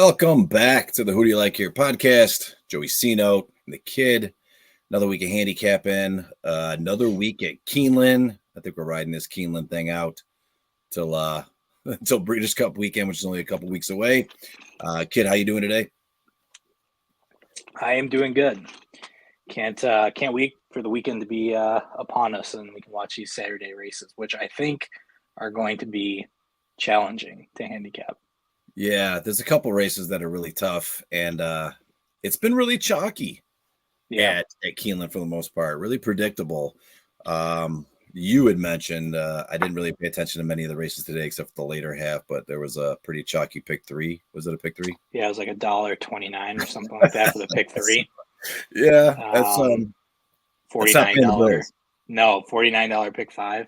Welcome back to the Who Do You Like Here podcast. Joey C-Note, the kid. Another week of handicapping. Another week at Keeneland. I think we're riding this Keeneland thing out till until Breeders' Cup weekend, which is only a couple weeks away. Kid, how you doing today? I am doing good. Can't wait for the weekend to be upon us, and we can watch these Saturday races, which I think are going to be challenging to handicap. Yeah, there's a couple races that are really tough, and it's been really chalky at Keeneland for the most part, really predictable. You had mentioned I didn't really pay attention to many of the races today except for the later half, but there was a pretty chalky pick three. Was it a pick three? Yeah, it was like $1.29 or something like that for the pick three. Yeah, that's $49. No, $49 pick five.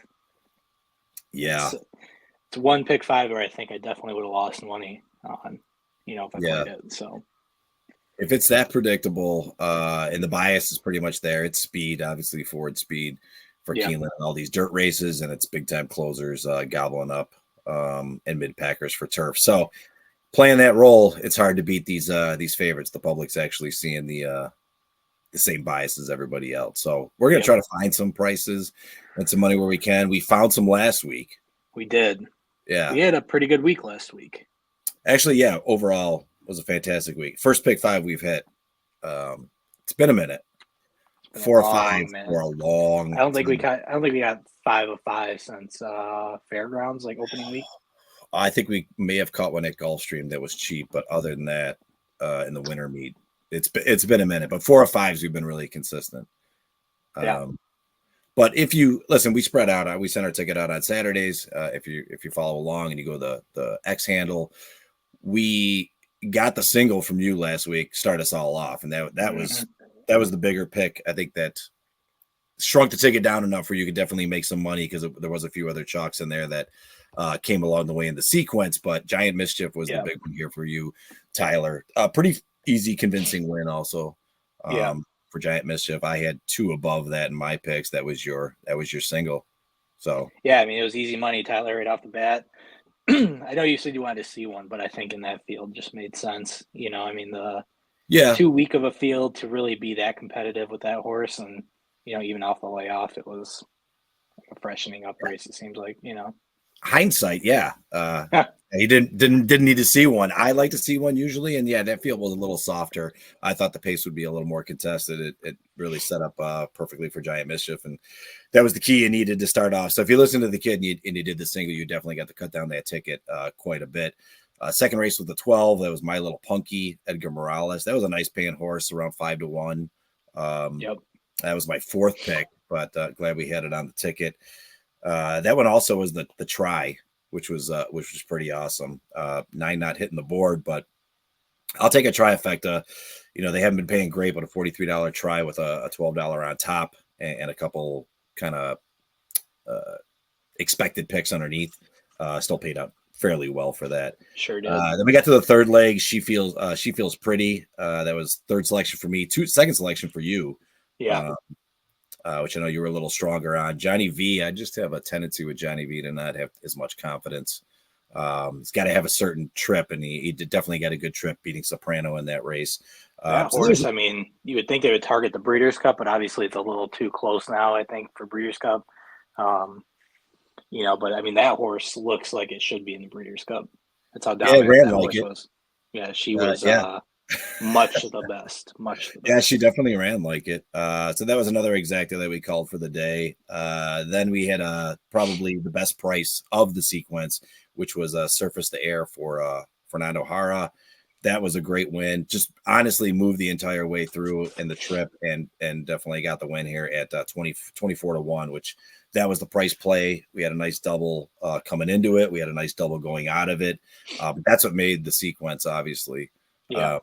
Yeah. It's one pick five where I think I definitely would have lost money on, if I played it. So if it's that predictable, and the bias is pretty much there, it's speed, obviously forward speed for Keeneland and all these dirt races, and it's big time closers gobbling up and mid packers for turf. So playing that role, it's hard to beat these favorites. The public's actually seeing the same bias as everybody else. So we're gonna try to find some prices and some money where we can. We found some last week. We did. Yeah, we had a pretty good week last week. Actually, yeah, overall it was a fantastic week. First pick five we've hit. It's been a minute. 4 or 5 for a long. I don't think we got 5 of 5 since Fairgrounds, like opening week. I think we may have caught one at Gulfstream that was cheap, but other than that, in the winter meet, it's been a minute. But 4 or 5s we've been really consistent. But if you listen, we spread out. We send our ticket out on Saturdays. If you follow along and you go the X handle, we got the single from you last week. Start us all off, and that was the bigger pick. I think that shrunk the ticket down enough where you could definitely make some money because there was a few other chalks in there that came along the way in the sequence. But Giant Mischief was the big one here for you, Tyler. Pretty easy, convincing win also. For Giant Mischief, I had 2 above that in my picks. That was your single. So yeah, I mean it was easy money, Tyler, right off the bat. I know you said you wanted to see one, but I think in that field just made sense. I mean too weak of a field to really be that competitive with that horse, and even off the layoff, it was a freshening up race. It seems like hindsight, he didn't need to see one. I like to see one usually, and that field was a little softer. I thought the pace would be a little more contested. It really set up perfectly for Giant Mischief, and that was the key you needed to start off. So if you listen to the kid and you did the single, you definitely got to cut down that ticket quite a bit. Second race with the 12, that was My Little Punky, Edgar Morales. That was a nice paying horse, around 5 to 1. That was my 4th pick, but glad we had it on the ticket. That one also was the try, which was pretty awesome. 9 not hitting the board, but I'll take a trifecta. They haven't been paying great, but a $43 try with a $12 on top and a couple kind of expected picks underneath. Still paid out fairly well for that. Sure did. Then we got to the third leg. She feels pretty. That was third selection for me. Second selection for you. Yeah. Which I know you were a little stronger on. Johnny V, I just have a tendency with Johnny V to not have as much confidence. He's got to have a certain trip, and he definitely got a good trip beating Soprano in that race. Horse, I mean, you would think they would target the Breeders' Cup, but obviously it's a little too close now, I think, for Breeders' Cup. But I mean, that horse looks like it should be in the Breeders' Cup. That's how dominant that horse was. Yeah, she was much the best. Yeah, she definitely ran like it. So that was another exacta that we called for the day. Then we had probably the best price of the sequence, which was Surface to Air for Fernando Hara. That was a great win. Just honestly moved the entire way through in the trip and definitely got the win here at 24 to 1, which that was the price play. We had a nice double coming into it. We had a nice double going out of it. That's what made the sequence, obviously. Yeah.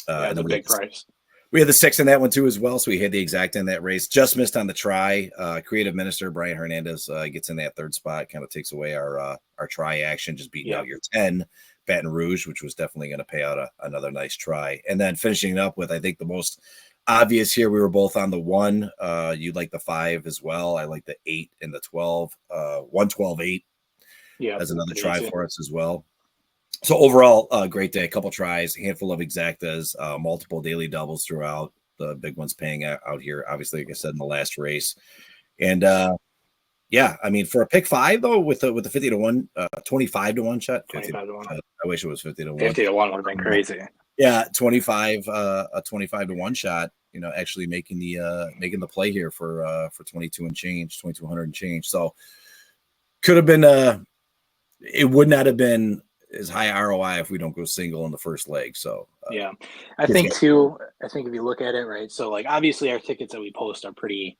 And a big price. We had the 6 in that one too as well. So we had the exact in that race. Just missed on the try. Creative Minister Brian Hernandez gets in that 3rd spot, kind of takes away our try action, just beating out your 10, Baton Rouge, which was definitely going to pay out another nice try. And then finishing up with, I think the most obvious here, we were both on the 1. You like the 5 as well. I like the 8 and the 12. 112-8. Yeah, as another try for us as well. So overall, great day. A couple tries, handful of exactas, multiple daily doubles throughout. The big ones paying out here, obviously, like I said in the last race. And yeah, I mean, for a pick 5 though, with the 50-1, 25-1 shot, 25-1. I wish it was 50-1. 50-1 would have been crazy. Yeah, 25, a 25-1 shot. Actually making the play here for 22 and change, 2200 and change. So could have been it would not have been as high ROI if we don't go single in the first leg. So yeah, I think too. I think if you look at it, right, so like obviously our tickets that we post are pretty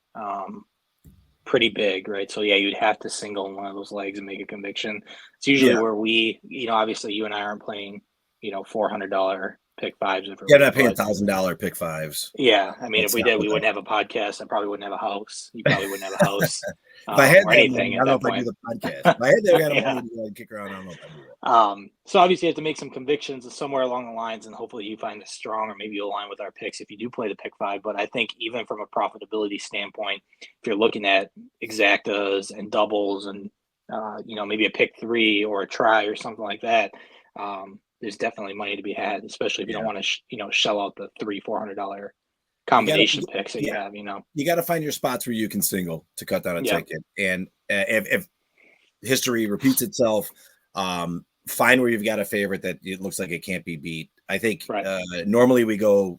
big, right? So yeah, you'd have to single in one of those legs and make a conviction. It's usually where we, obviously you and I aren't playing, $400 pick 5s. Yeah, not paying $1,000 pick 5s. Yeah, I mean, if we did, we wouldn't have a podcast. I probably wouldn't have a house. You probably wouldn't have a house. If I had or anything money, I don't know if I'd do the podcast. If I had that kind of money to kick around, I don't know if I'd do that. So obviously you have to make some convictions somewhere along the lines, and hopefully you find this strong, or maybe you'll align with our picks if you do play the pick 5. But I think even from a profitability standpoint, if you're looking at exactas and doubles and, maybe a pick 3 or a try or something like that, there's definitely money to be had, especially if you don't want to, shell out the $300-$400 combination picks that you have. You got to find your spots where you can single to cut down a ticket, and if history repeats itself, find where you've got a favorite that it looks like it can't be beat. I think normally we go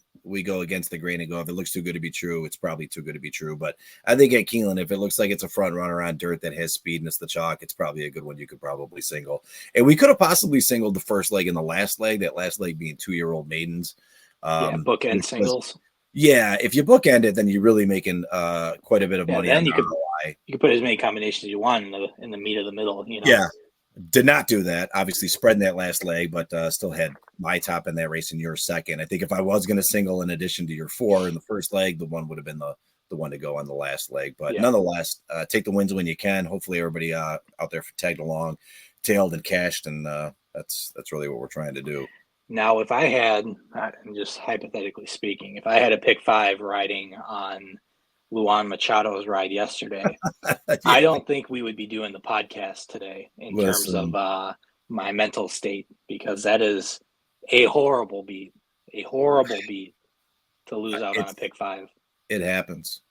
against the grain and go, if it looks too good to be true, it's probably too good to be true. But I think at Keeneland, if it looks like it's a front runner on dirt that has speed and it's the chalk, it's probably a good one you could probably single. And we could have possibly singled the first leg and the last leg, that last leg being 2-year-old maidens. Bookend singles. Yeah, if you bookend it, then you're really making quite a bit of money. Then you could put as many combinations as you want in the meat of the middle. Yeah, did not do that. Obviously, spreading that last leg, but still had my top in that race and your second. I think if I was going to single in addition to your 4 in the first leg, the one would have been the one to go on the last leg. But nonetheless, take the wins when you can. Hopefully, everybody out there tagged along, tailed and cashed, and that's really what we're trying to do. Now, if I had, just hypothetically speaking, if I had a pick 5 riding on Luan Machado's ride yesterday, I don't think we would be doing the podcast today in terms of my mental state, because that is a horrible beat to lose out on a pick 5. It happens.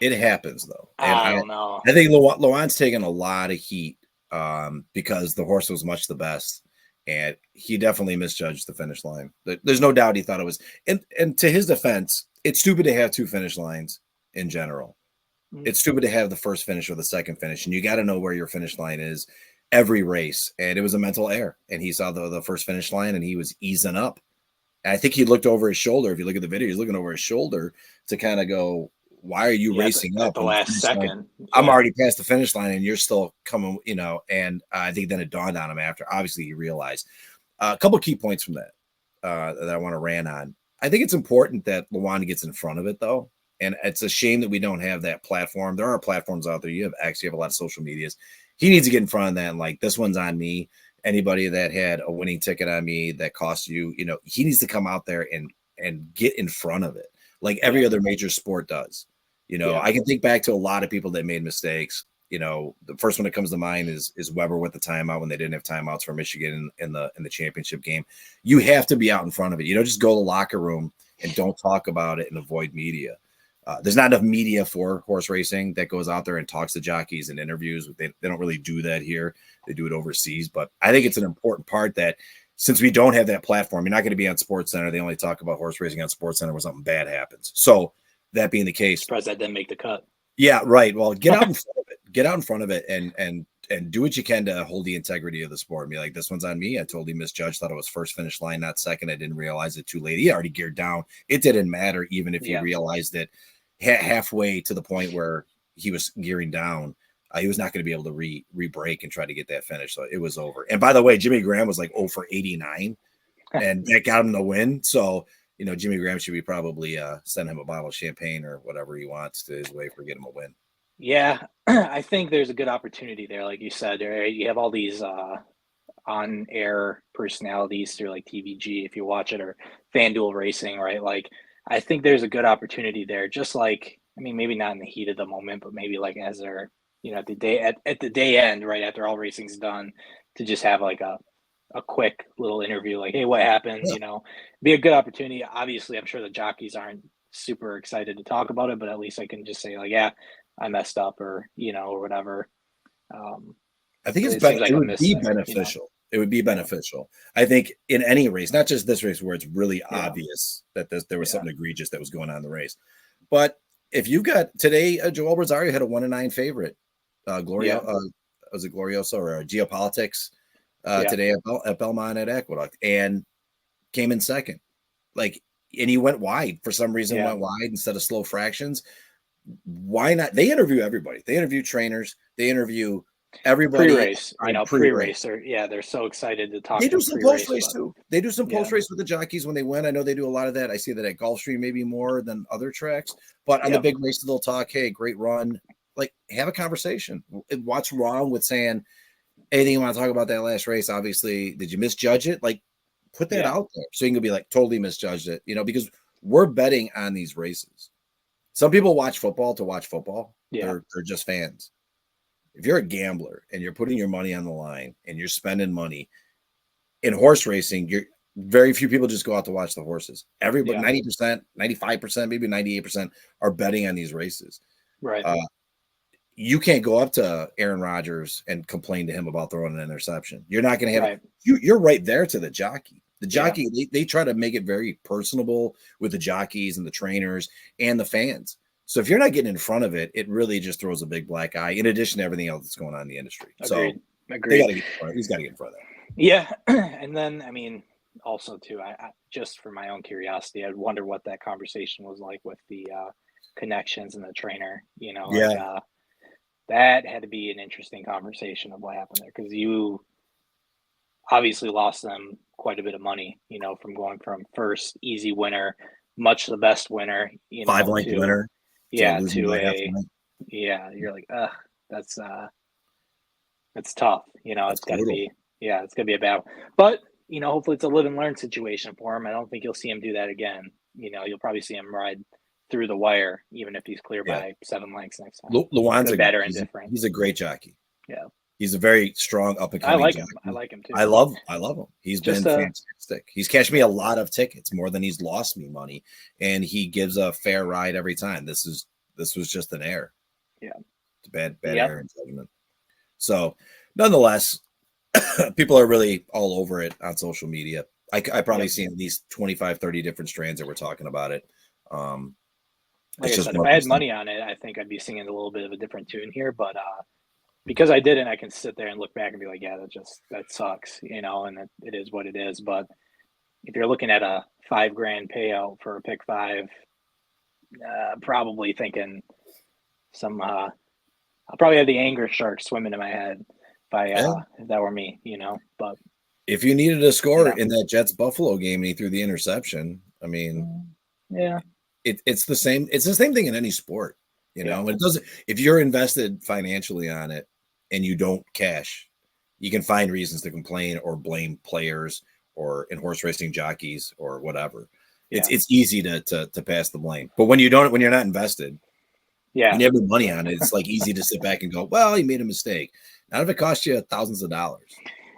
It happens, though. And I don't know. I think Luan's taken a lot of heat because the horse was much the best. And he definitely misjudged the finish line. There's no doubt he thought it was. And to his defense, it's stupid to have 2 finish lines in general. Mm-hmm. It's stupid to have the first finish or the second finish. And you got to know where your finish line is every race. And it was a mental error. And he saw the first finish line and he was easing up. And I think he looked over his shoulder. If you look at the video, he's looking over his shoulder to kind of go, why are you racing up the last second? I'm already past the finish line and you're still coming, and I think then it dawned on him after. Obviously, he realized a couple of key points from that that I want to rant on. I think it's important that Luan gets in front of it, though. And it's a shame that we don't have that platform. There are platforms out there. You have a lot of social medias. He needs to get in front of that and like, this one's on me. Anybody that had a winning ticket on me that cost you, he needs to come out there and get in front of it like every other major sport does. I can think back to a lot of people that made mistakes. The first one that comes to mind is Weber with the timeout when they didn't have timeouts for Michigan in the championship game. You have to be out in front of it. You don't just go to the locker room and don't talk about it and avoid media. There's not enough media for horse racing that goes out there and talks to jockeys and interviews. They don't really do that here. They do it overseas. But I think it's an important part that since we don't have that platform, you're not going to be on SportsCenter. They only talk about horse racing on SportsCenter when something bad happens. So that being the case, surprised that didn't make the cut. Yeah, right. Well, get out in front of it. Get out in front of it and do what you can to hold the integrity of the sport and be like, this one's on me. I totally misjudged, thought it was first finish line, not second. I didn't realize it too late. He already geared down. It didn't matter, even if he realized it halfway to the point where he was gearing down. He was not going to be able to re-break and try to get that finish. So it was over. And by the way, Jimmy Graham was like 0 for 89 and that got him the win. So, Jimmy Graham should be probably send him a bottle of champagne or whatever he wants to his way for getting him a win. Yeah, I think there's a good opportunity there. Like you said, right? You have all these on-air personalities through like TVG, if you watch it, or FanDuel Racing, right? Like, I think there's a good opportunity there. Just like, maybe not in the heat of the moment, but maybe like as they're, at the day end, right after all racing's done, to just have like a a quick little interview, like, hey, what happened? Yeah. You know, be a good opportunity. Obviously, I'm sure the jockeys aren't super excited to talk about it, but at least I can just say, like, yeah, I messed up, or, you know, or whatever. I think It seems like it a would miss be there, you know. beneficial. It would be beneficial. I think in any race, not just this race where it's really Yeah. obvious that there was Yeah. something egregious that was going on in the race. But if you've got today, Joel Rosario had a 1-9 favorite. Gloria, was it Glorioso or Geopolitics today at Belmont at Aqueduct, and came in second. Like, and he went wide for some reason, went wide instead of slow fractions. Why not? They interview everybody. They interview trainers. They interview everybody. Pre-race, you know, pre-race. They're so excited to talk. They to do some post-race too. They do some post-race with the jockeys when they win. I know they do a lot of that. I see that at Gulfstream maybe more than other tracks. But on the big races, they'll talk, hey, great run. Like, have a conversation. What's wrong with saying anything you want to talk about that last race? Obviously, did you misjudge it? Like, put that out there so you can be like, totally misjudged it, you know, because we're betting on these races. Some people watch football to watch football. They're just fans. If you're a gambler and you're putting your money on the line and you're spending money in horse racing, very few people just go out to watch the horses. Everybody, 90%, 95%, maybe 98% are betting on these races. Right. You can't go up to Aaron Rodgers and complain to him about throwing an interception. You're not going to have you're right there to the jockey. The jockey, they try to make it very personable with the jockeys and the trainers and the fans. So if you're not getting in front of it, it really just throws a big black eye in addition to everything else that's going on in the industry. Agreed. So he's got to get in front of that. Yeah. And then, I mean, also too, I just for my own curiosity, I'd wonder what that conversation was like with the connections and the trainer, you know, like, that had to be an interesting conversation of what happened there, because you obviously lost them quite a bit of money, you know, from going from first easy winner, much the best winner, you know, 5-length winner. You're like, that's tough, you know. It's got to be, it's gonna be a battle, but you know, hopefully it's a live and learn situation for him. I don't think you'll see him do that again. You know, you'll probably see him ride through the wire, even if he's clear by 7 lengths next time. Luan's better and different. He's a great jockey. Yeah. He's a very strong up and coming. I like him too. I love him. He's been fantastic. He's cashed me a lot of tickets, more than he's lost me money, and he gives a fair ride every time. This was just an error. Yeah, it's a bad error in judgment. So, nonetheless, people are really all over it on social media. I probably seen at least 25, 30 different strands that were talking about it. Like I said, if I had money on it, I think I'd be singing a little bit of a different tune here, but because I didn't, I can sit there and look back and be like, yeah, that sucks, you know, and it is what it is. But if you're looking at a $5,000 payout for a pick 5, probably thinking I'll probably have the anger shark swimming in my head if that were me, you know. But if you needed a score in that Jets Buffalo game and he threw the interception, I mean, it's the same. It's the same thing in any sport, you know. It doesn't. If you're invested financially on it and you don't cash, you can find reasons to complain or blame players or in horse racing jockeys or whatever. It's easy to pass the blame, but when you're not invested, and you have no money on it, it's like easy to sit back and go, well, you made a mistake. Not if it cost you thousands of dollars.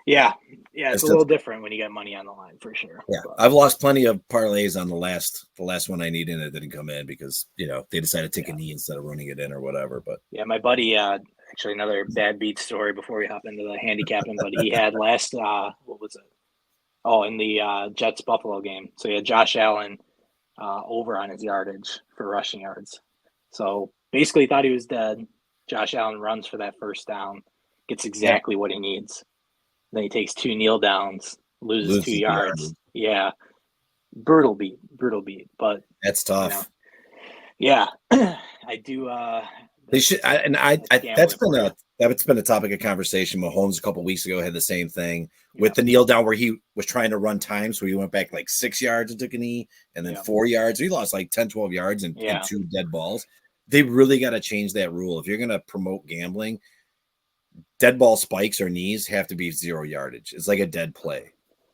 Yeah, it's a little different when you got money on the line, for sure. Yeah, but I've lost plenty of parlays on the last one I needed, and it didn't come in because, you know, they decided to take a knee instead of running it in or whatever. But my buddy, actually another bad beat story before we hop into the handicapping, but he had last what was it? Oh, in the Jets Buffalo game. So he had Josh Allen over on his yardage for rushing yards. So basically thought he was dead. Josh Allen runs for that first down, gets exactly what he needs. Then he takes 2 kneel downs, loses 2 yards. Yeah. Brutal beat. But that's tough. You know, I do they should that's been a topic of conversation. Mahomes a couple weeks ago had the same thing with the kneel down where he was trying to run time. So he went back like 6 yards and took a knee and then 4 yards. He lost like 10, 12 yards and 2 dead balls. They really got to change that rule. If you're going to promote gambling, dead ball spikes or knees have to be 0 yardage. It's like a dead play.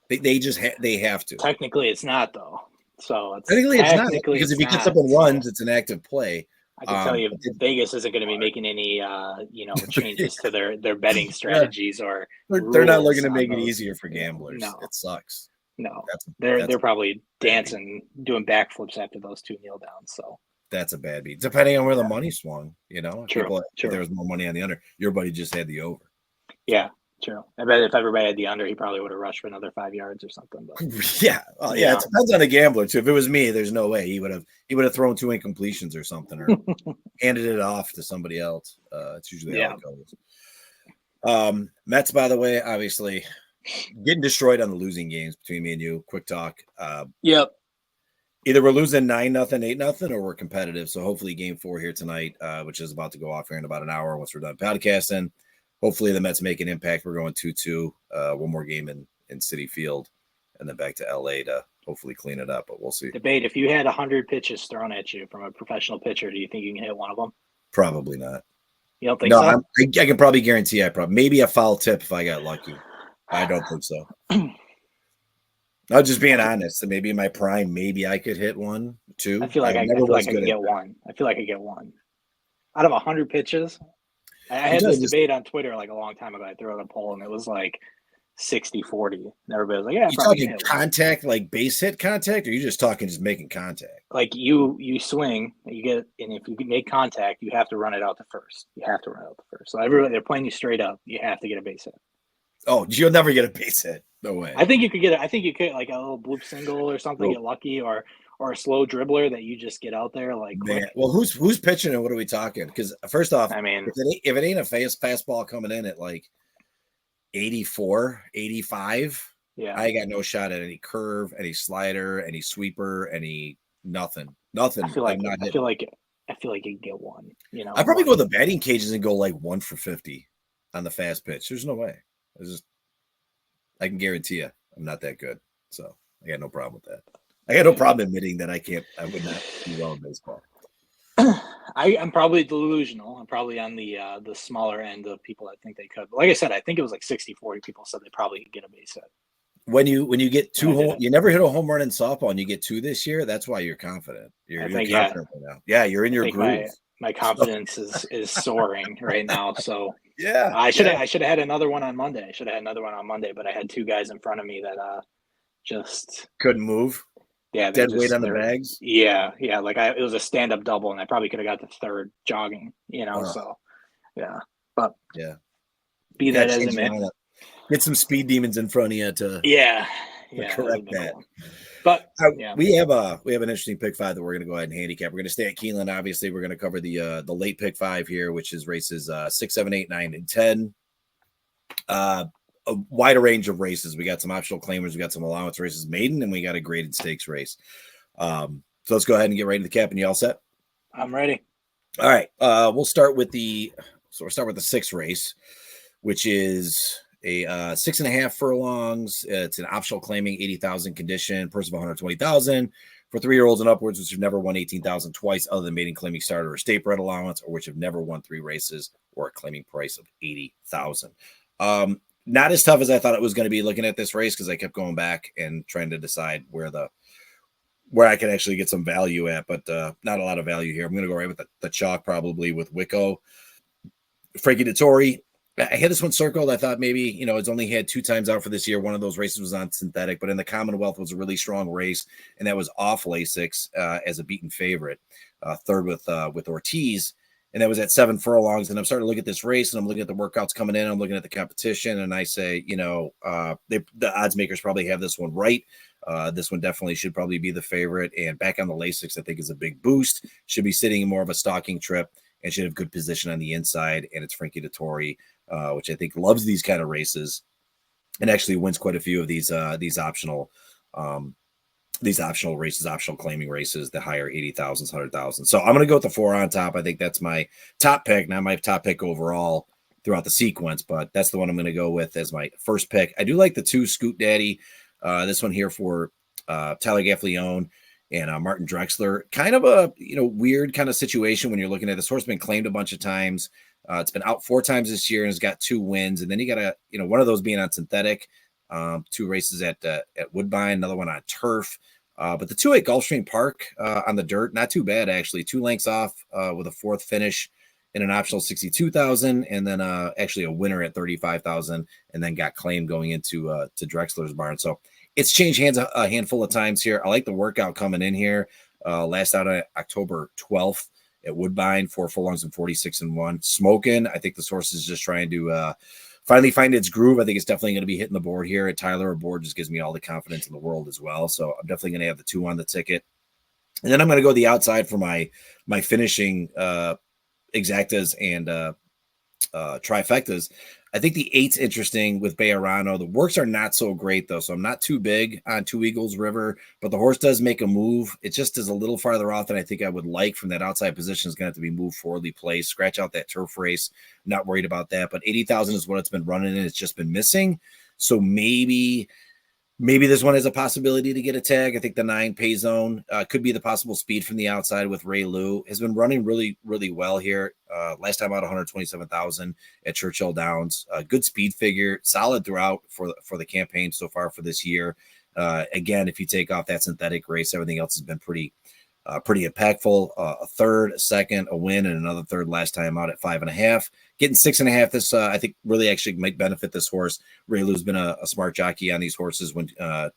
They just they have to. Technically, it's not though. So technically it's not, because if he gets up and runs, it's an active play. I can tell you, Vegas isn't going to be making any, changes to their betting strategies or they're not looking to make it easier for gamblers. No, it sucks. No, they're probably dancing, doing backflips after those 2 kneel downs. So that's a bad beat. Depending on where the money swung, True. If there was more money on the under, your buddy just had the over. Yeah. True. I bet if everybody had the under, he probably would have rushed for another 5 yards or something. But yeah, it depends on the gambler too. If it was me, there's no way he would have thrown 2 incompletions or something, or handed it off to somebody else. It's usually how it goes. Mets, by the way, obviously getting destroyed on the losing games between me and you. Quick talk. Yep. Either we're losing 9-0, 8-0, or we're competitive. So hopefully, Game 4 here tonight, which is about to go off here in about an hour once we're done podcasting. Hopefully the Mets make an impact. We're going 2-2, one more game in Citi Field, and then back to LA to hopefully clean it up. But we'll see. Debate: if you had 100 pitches thrown at you from a professional pitcher, do you think you can hit one of them? Probably not. You don't think so? No, I can probably guarantee maybe a foul tip if I got lucky. I don't think so. I'm just being honest. So maybe in my prime, maybe I could hit 1, 2. I feel like I can get one. I feel like I get one out of 100 pitches. I had this debate on Twitter like a long time ago. I threw out a poll and it was like 60-40. And everybody was like, "Yeah." You talking contact, like base hit contact, or you just talking just making contact? Like you swing, you get, and if you make contact, you have to run it out to first. So everybody, they're playing you straight up. You have to get a base hit. Oh, you'll never get a base hit. No way. I think you could get it. I think you could like a little bloop single or something, get lucky, or a slow dribbler that you just get out there like. Man. Well, who's pitching and what are we talking? Because first off, I mean, if it ain't a fastball coming in at like 84, 85, I got no shot at any curve, any slider, any sweeper, any nothing. I feel like you can get one. I probably go to the batting cages and go like 1 for 50 on the fast pitch. There's no way. I can guarantee you, I'm not that good. So I got no problem with that. I got no problem admitting that I would not do well in baseball. I'm probably delusional. I'm probably on the smaller end of people that think they could. But like I said, I think it was like 60-40 people said they probably could get a base hit. When you get 2 you never hit a home run in softball and you get 2 this year, that's why you're confident. You're confident right now. Yeah, you're in your groove. My confidence is soaring right now. So yeah, I should have had another one on Monday. But I had 2 guys in front of me that just couldn't move. Yeah, dead weight on the bags. Yeah. Like it was a stand-up double, and I probably could have got the third jogging. So yeah, but yeah, be that as it may. Get some speed demons in front of you to correct that. Cool. But we have an interesting pick 5 that we're going to go ahead and handicap. We're going to stay at Keeneland. Obviously, we're going to cover the late pick 5 here, which is races 6, 7, 8, 9, and 10. A wider range of races. We got some optional claimers, we got some allowance races, maiden, and we got a graded stakes race. So let's go ahead and get right into the cap. And you all set? I'm ready. All right. We'll start with the 6th race, which is a 6.5 furlongs. It's an optional claiming 80,000 condition, purse of 120,000 for 3-year-olds and upwards, which have never won 18,000 twice, other than maiden claiming starter or state bred allowance, or which have never won 3 races or a claiming price of 80,000. Not as tough as I thought it was going to be looking at this race, because I kept going back and trying to decide where I could actually get some value at, but not a lot of value here. I'm going to go right with the chalk, probably with Wicco. Frankie Dettori, I had this one circled. I thought maybe, it's only had 2 times out for this year. One of those races was on synthetic, but in the Commonwealth was a really strong race, and that was off Lasix as a beaten favorite, third with Ortiz. And that was at 7 furlongs. And I'm starting to look at this race, and I'm looking at the workouts coming in. I'm looking at the competition, and I say, the odds makers probably have this one right. This one definitely should probably be the favorite. And back on the Lasix, I think, is a big boost. Should be sitting in more of a stalking trip and should have good position on the inside. And it's Frankie Dettori, which I think loves these kind of races and actually wins quite a few of these optional races, optional claiming races, the higher 80,000s, 100,000. So I'm going to go with the 4 on top. I think that's my top pick, not my top pick overall throughout the sequence, but that's the one I'm going to go with as my first pick. I do like the 2 Scoot Daddy. This one here for Tyler Gaffleone and Martin Drexler. Kind of a weird kind of situation when you're looking at this horse. Been claimed a bunch of times. It's been out 4 times this year and has got 2 wins. And then you got one of those being on synthetic, 2 races at Woodbine, another one on turf. But the 2-8 Gulfstream Park on the dirt, not too bad actually. 2 lengths off with a fourth finish in an optional 62,000, and then actually a winner at 35,000, and then got claimed going into to Drexler's barn. So it's changed hands a handful of times here. I like the workout coming in here. Last out on October 12th at Woodbine, 4 furlongs and 46-1. Smoking. I think this horse is just trying to finally find its groove. I think it's definitely going to be hitting the board here at Tyler. A board just gives me all the confidence in the world as well. So I'm definitely going to have the 2 on the ticket. And then I'm going to go the outside for my finishing exactas and trifectas. I think the 8's interesting with Bejarano. The works are not so great, though, so I'm not too big on Two Eagles River, but the horse does make a move. It just is a little farther off than I think I would like from that outside position. Is going to have to be moved forwardly placed, scratch out that turf race. Not worried about that, but 80,000 is what it's been running, and it's just been missing. So maybe this one has a possibility to get a tag. I think the 9 pay zone could be the possible speed from the outside with Ray Lou. Has been running really, really well here. Last time out, 127,000 at Churchill Downs. Good speed figure, solid throughout for the campaign so far for this year. Again, if you take off that synthetic race, everything else has been pretty impactful. A third, a second, a win, and another third last time out at 5.5. Getting 6.5. This I think really actually might benefit this horse. Ray Lou's been a smart jockey on these horses when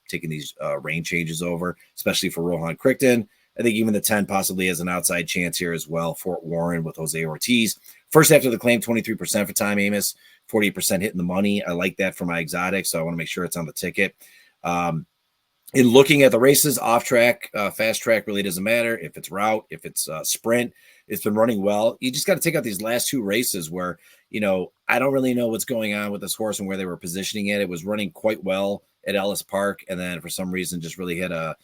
taking these rein changes over, especially for Rohan Crichton. I think even the 10 possibly has an outside chance here as well. Fort Warren with Jose Ortiz. First after the claim, 23% for Tom Amos, 48% hitting the money. I like that for my exotic, so I want to make sure it's on the ticket. In looking at the races, off track, fast track really doesn't matter. If it's route, if it's sprint, it's been running well. You just got to take out these last 2 races where, I don't really know what's going on with this horse and where they were positioning it. It was running quite well at Ellis Park, and then for some reason just really hit a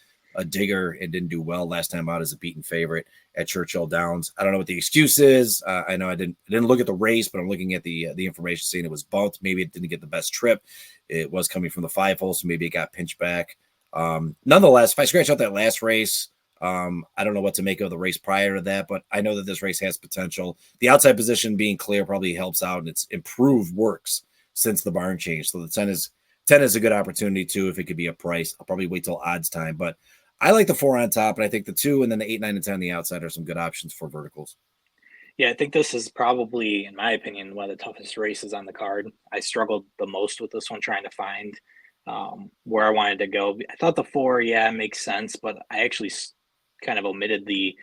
digger and didn't do well last time out as a beaten favorite at Churchill Downs. I don't know what the excuse is. I know I didn't look at the race, but I'm looking at the information saying it was bumped. Maybe it didn't get the best trip. It was coming from the 5 hole, so maybe it got pinched back. Nonetheless, if I scratch out that last race, I don't know what to make of the race prior to that, but I know that this race has potential. The outside position being clear probably helps out, and it's improved works since the barn change. So the 10 is a good opportunity too. If it could be a price, I'll probably wait till odds time, but I like the 4 on top, and I think the 2 and then the 8, 9, and 10 on the outside are some good options for verticals. Yeah, I think this is probably, in my opinion, one of the toughest races on the card. I struggled the most with this one, trying to find where I wanted to go. I thought the 4, yeah, makes sense, but I actually kind of omitted the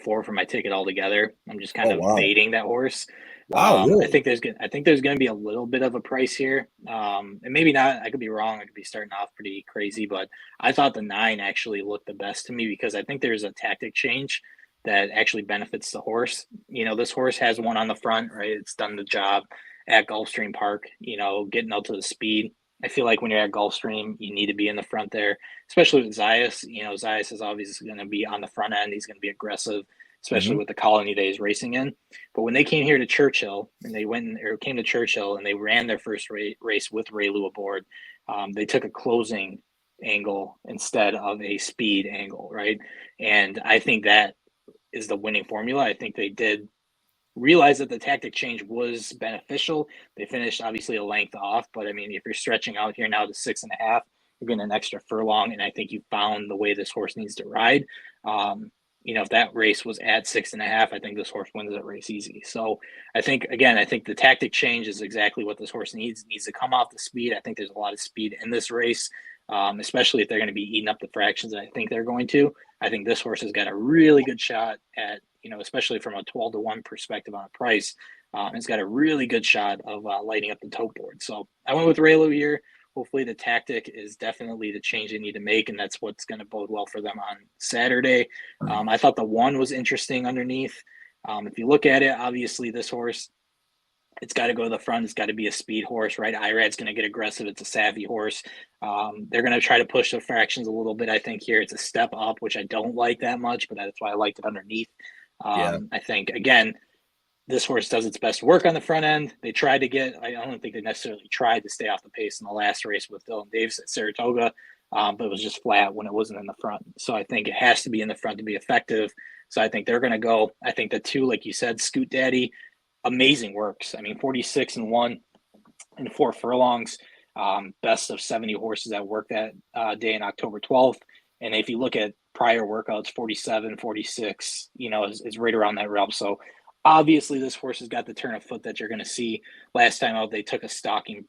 4 from my ticket altogether. I'm just kind of wow. fading that horse. Wow, really? I think there's going to be a little bit of a price here, and maybe not. I could be wrong. I could be starting off pretty crazy, but I thought the 9 actually looked the best to me because I think there's a tactic change that actually benefits the horse. This horse has one on the front, right? It's done the job at Gulfstream Park. Getting out to the speed. I feel like when you're at Gulfstream, you need to be in the front there, especially with Zayas. Zayas is obviously going to be on the front end. He's going to be aggressive, especially with the colony that he's racing in. But when they came here to Churchill and came to Churchill and they ran their first race with Ray Lou aboard, they took a closing angle instead of a speed angle, right? And I think that is the winning formula. I think they did realize that the tactic change was beneficial. They finished obviously a length off, but I mean, if you're stretching out here now to 6.5, you're getting an extra furlong, and I think you found the way this horse needs to ride. If that race was at 6.5, I think this horse wins that race easy. So I think the tactic change is exactly what this horse needs. It needs to come off the speed. I think there's a lot of speed in this race, especially if they're going to be eating up the fractions that I think they're going to. I think this horse has got a really good shot at, especially from a 12-1 perspective on a price. It's got a really good shot of lighting up the tote board. So I went with Raylo here. Hopefully the tactic is definitely the change they need to make, and that's what's going to bode well for them on Saturday. I thought the 1 was interesting underneath. If you look at it, obviously this horse, it's got to go to the front. It's got to be a speed horse, right? Irad's going to get aggressive. It's a savvy horse. They're going to try to push the fractions a little bit. I think here it's a step up, which I don't like that much, but that's why I liked it underneath. I think, again, this horse does its best work on the front end. They tried to I don't think they necessarily tried to stay off the pace in the last race with Dylan Davis at Saratoga, but it was just flat when it wasn't in the front. So I think it has to be in the front to be effective. So I think they're going to go. I think the 2, like you said, Scoot Daddy, amazing works. I mean, 46-1 and 4 furlongs, best of 70 horses that worked that day in October 12th. And if you look at prior workouts, 47, 46, is right around that realm. So obviously this horse has got the turn of foot that you're going to see. Last time out, they took a stalking,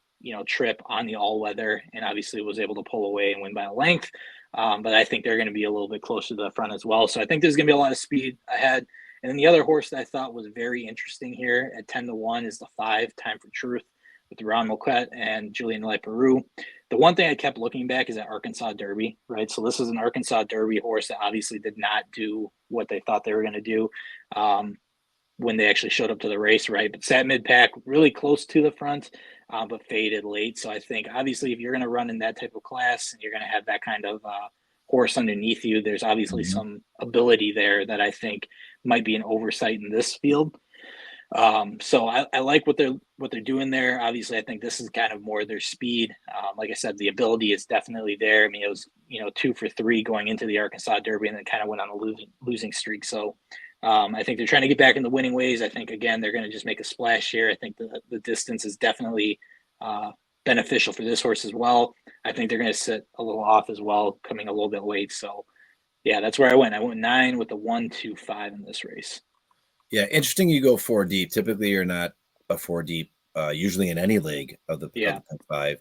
trip on the all weather and obviously was able to pull away and win by a length. But I think they're going to be a little bit closer to the front as well. So I think there's going to be a lot of speed ahead. And then the other horse that I thought was very interesting here at 10-1 is the 5 Time for Truth with Ron Moquette and Julian Leperoux. The one thing I kept looking back is that Arkansas Derby, right? So this is an Arkansas Derby horse that obviously did not do what they thought they were going to do when they actually showed up to the race, right? But sat mid-pack, really close to the front, but faded late. So I think obviously if you're going to run in that type of class and you're going to have that kind of horse underneath you, there's obviously some ability there that I think might be an oversight in this field. So I like what they're doing there. Obviously, I think this is kind of more their speed. Like I said, the ability is definitely there. I mean, it was 2 for 3 going into the Arkansas Derby, and then kind of went on a losing streak. So I think they're trying to get back in the winning ways. I think again they're going to just make a splash here. I think the distance is definitely beneficial for this horse as well. I think they're going to sit a little off as well, coming a little bit late. So yeah, that's where I went. I went 9 with the 1, 2, 5 in this race. Yeah, interesting. You go 4 deep. Typically, you're not a 4 deep. Usually in any league of the 5.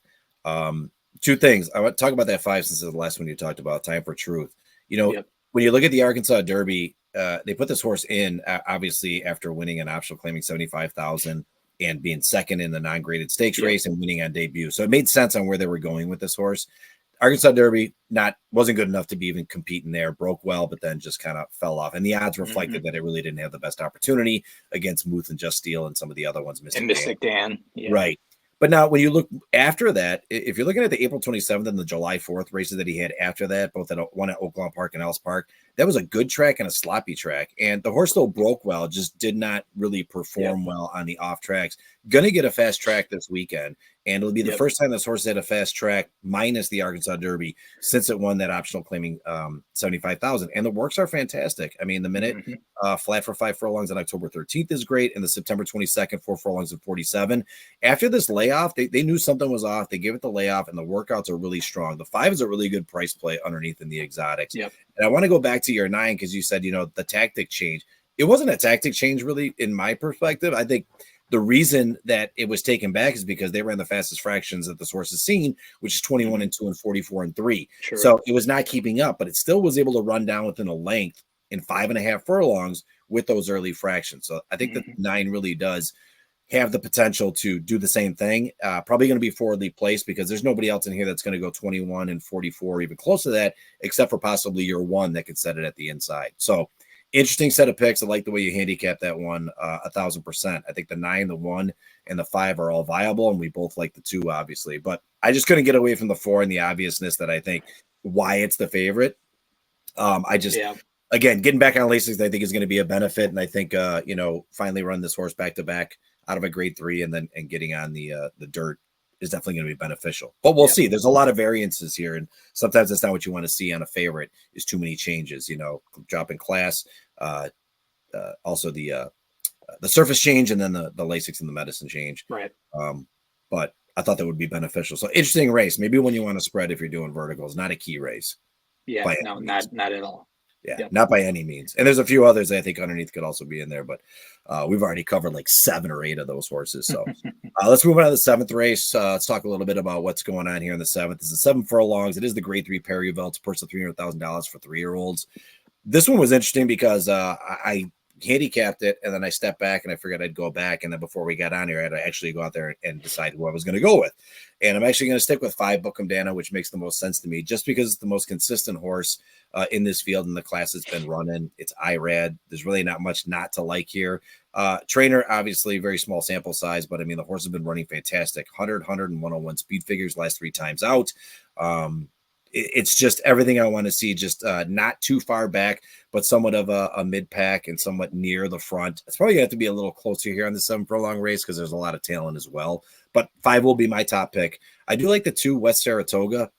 2 things. I want to talk about that 5 since the last one you talked about, Time for Truth. When you look at the Arkansas Derby, they put this horse in obviously after winning an optional, claiming 75,000 and being second in the non-graded stakes race and winning on debut. So it made sense on where they were going with this horse. Arkansas Derby wasn't good enough to be even competing there, broke well, but then just kind of fell off. And the odds reflected that it really didn't have the best opportunity against Muth and Just Steel and some of the other ones. Mystic Dan. Yeah. Right. But now when you look after that, if you're looking at the April 27th and the July 4th races that he had after that, both at one at Oaklawn Park and Ellis Park, that was a good track and a sloppy track. And the horse still broke well, just did not really perform well on the off tracks. Going to get a fast track this weekend. And it'll be the first time this horse had a fast track minus the Arkansas Derby since it won that optional, claiming 75,000. And the works are fantastic. I mean, the minute flat for 5 furlongs on October 13th is great. And the September 22nd, 4 furlongs and 47. After this layoff, they knew something was off. They gave it the layoff, and the workouts are really strong. The 5 is a really good price play underneath in the exotics. Yep. And I want to go back to your 9 because you said, the tactic change. It wasn't a tactic change, really, in my perspective. I think the reason that it was taken back is because they ran the fastest fractions that this horse has seen, which is 21 and 2 and 44 and 3. Sure. So it was not keeping up, but it still was able to run down within a length in 5.5 furlongs with those early fractions. So I think that 9 really does have the potential to do the same thing. Probably going to be forwardly placed because there's nobody else in here that's going to go 21 and 44, even close to that, except for possibly your 1 that could set it at the inside. So interesting set of picks. I like the way you handicap that one 1,000%. I think the 9, the 1, and the 5 are all viable, and we both like the 2, obviously. But I just couldn't get away from the 4 and the obviousness that I think why it's the favorite. Again, getting back on Lasix, I think is going to be a benefit, and I think finally run this horse back to back out of a grade 3 and getting on the dirt is definitely going to be beneficial. But we'll see. There's a lot of variances here, and sometimes that's not what you want to see on a favorite is too many changes, drop in class, also the surface change, and then the Lasix and the medicine change. Right. But I thought that would be beneficial. So interesting race. Maybe when you want to spread if you're doing verticals, not a key race. Yeah, no, not at all. Yeah, not by any means. And there's a few others I think underneath could also be in there, but we've already covered like 7 or 8 of those horses. So let's move on to the 7th race. Let's talk a little bit about what's going on here in the 7th. It's the 7 furlongs. It is the grade 3 Perryville. It's a purse of $300,000 for 3-year-olds. This one was interesting because I handicapped it, and then I stepped back and I figured I'd go back. And then before we got on here, I had to actually go out there and decide who I was going to go with. And I'm actually going to stick with 5 Bookham Dana, which makes the most sense to me, just because it's the most consistent horse in this field, and the class it's been running. It's IRAD. There's really not much not to like here. Trainer, obviously, very small sample size, but I mean, the horse has been running fantastic. 100, 100, and 101 speed figures last 3 times out. It's just everything I want to see, just not too far back, but somewhat of a mid-pack and somewhat near the front. It's probably going to have to be a little closer here on the 7 furlong race because there's a lot of talent as well. But 5 will be my top pick. I do like the 2 West Saratoga.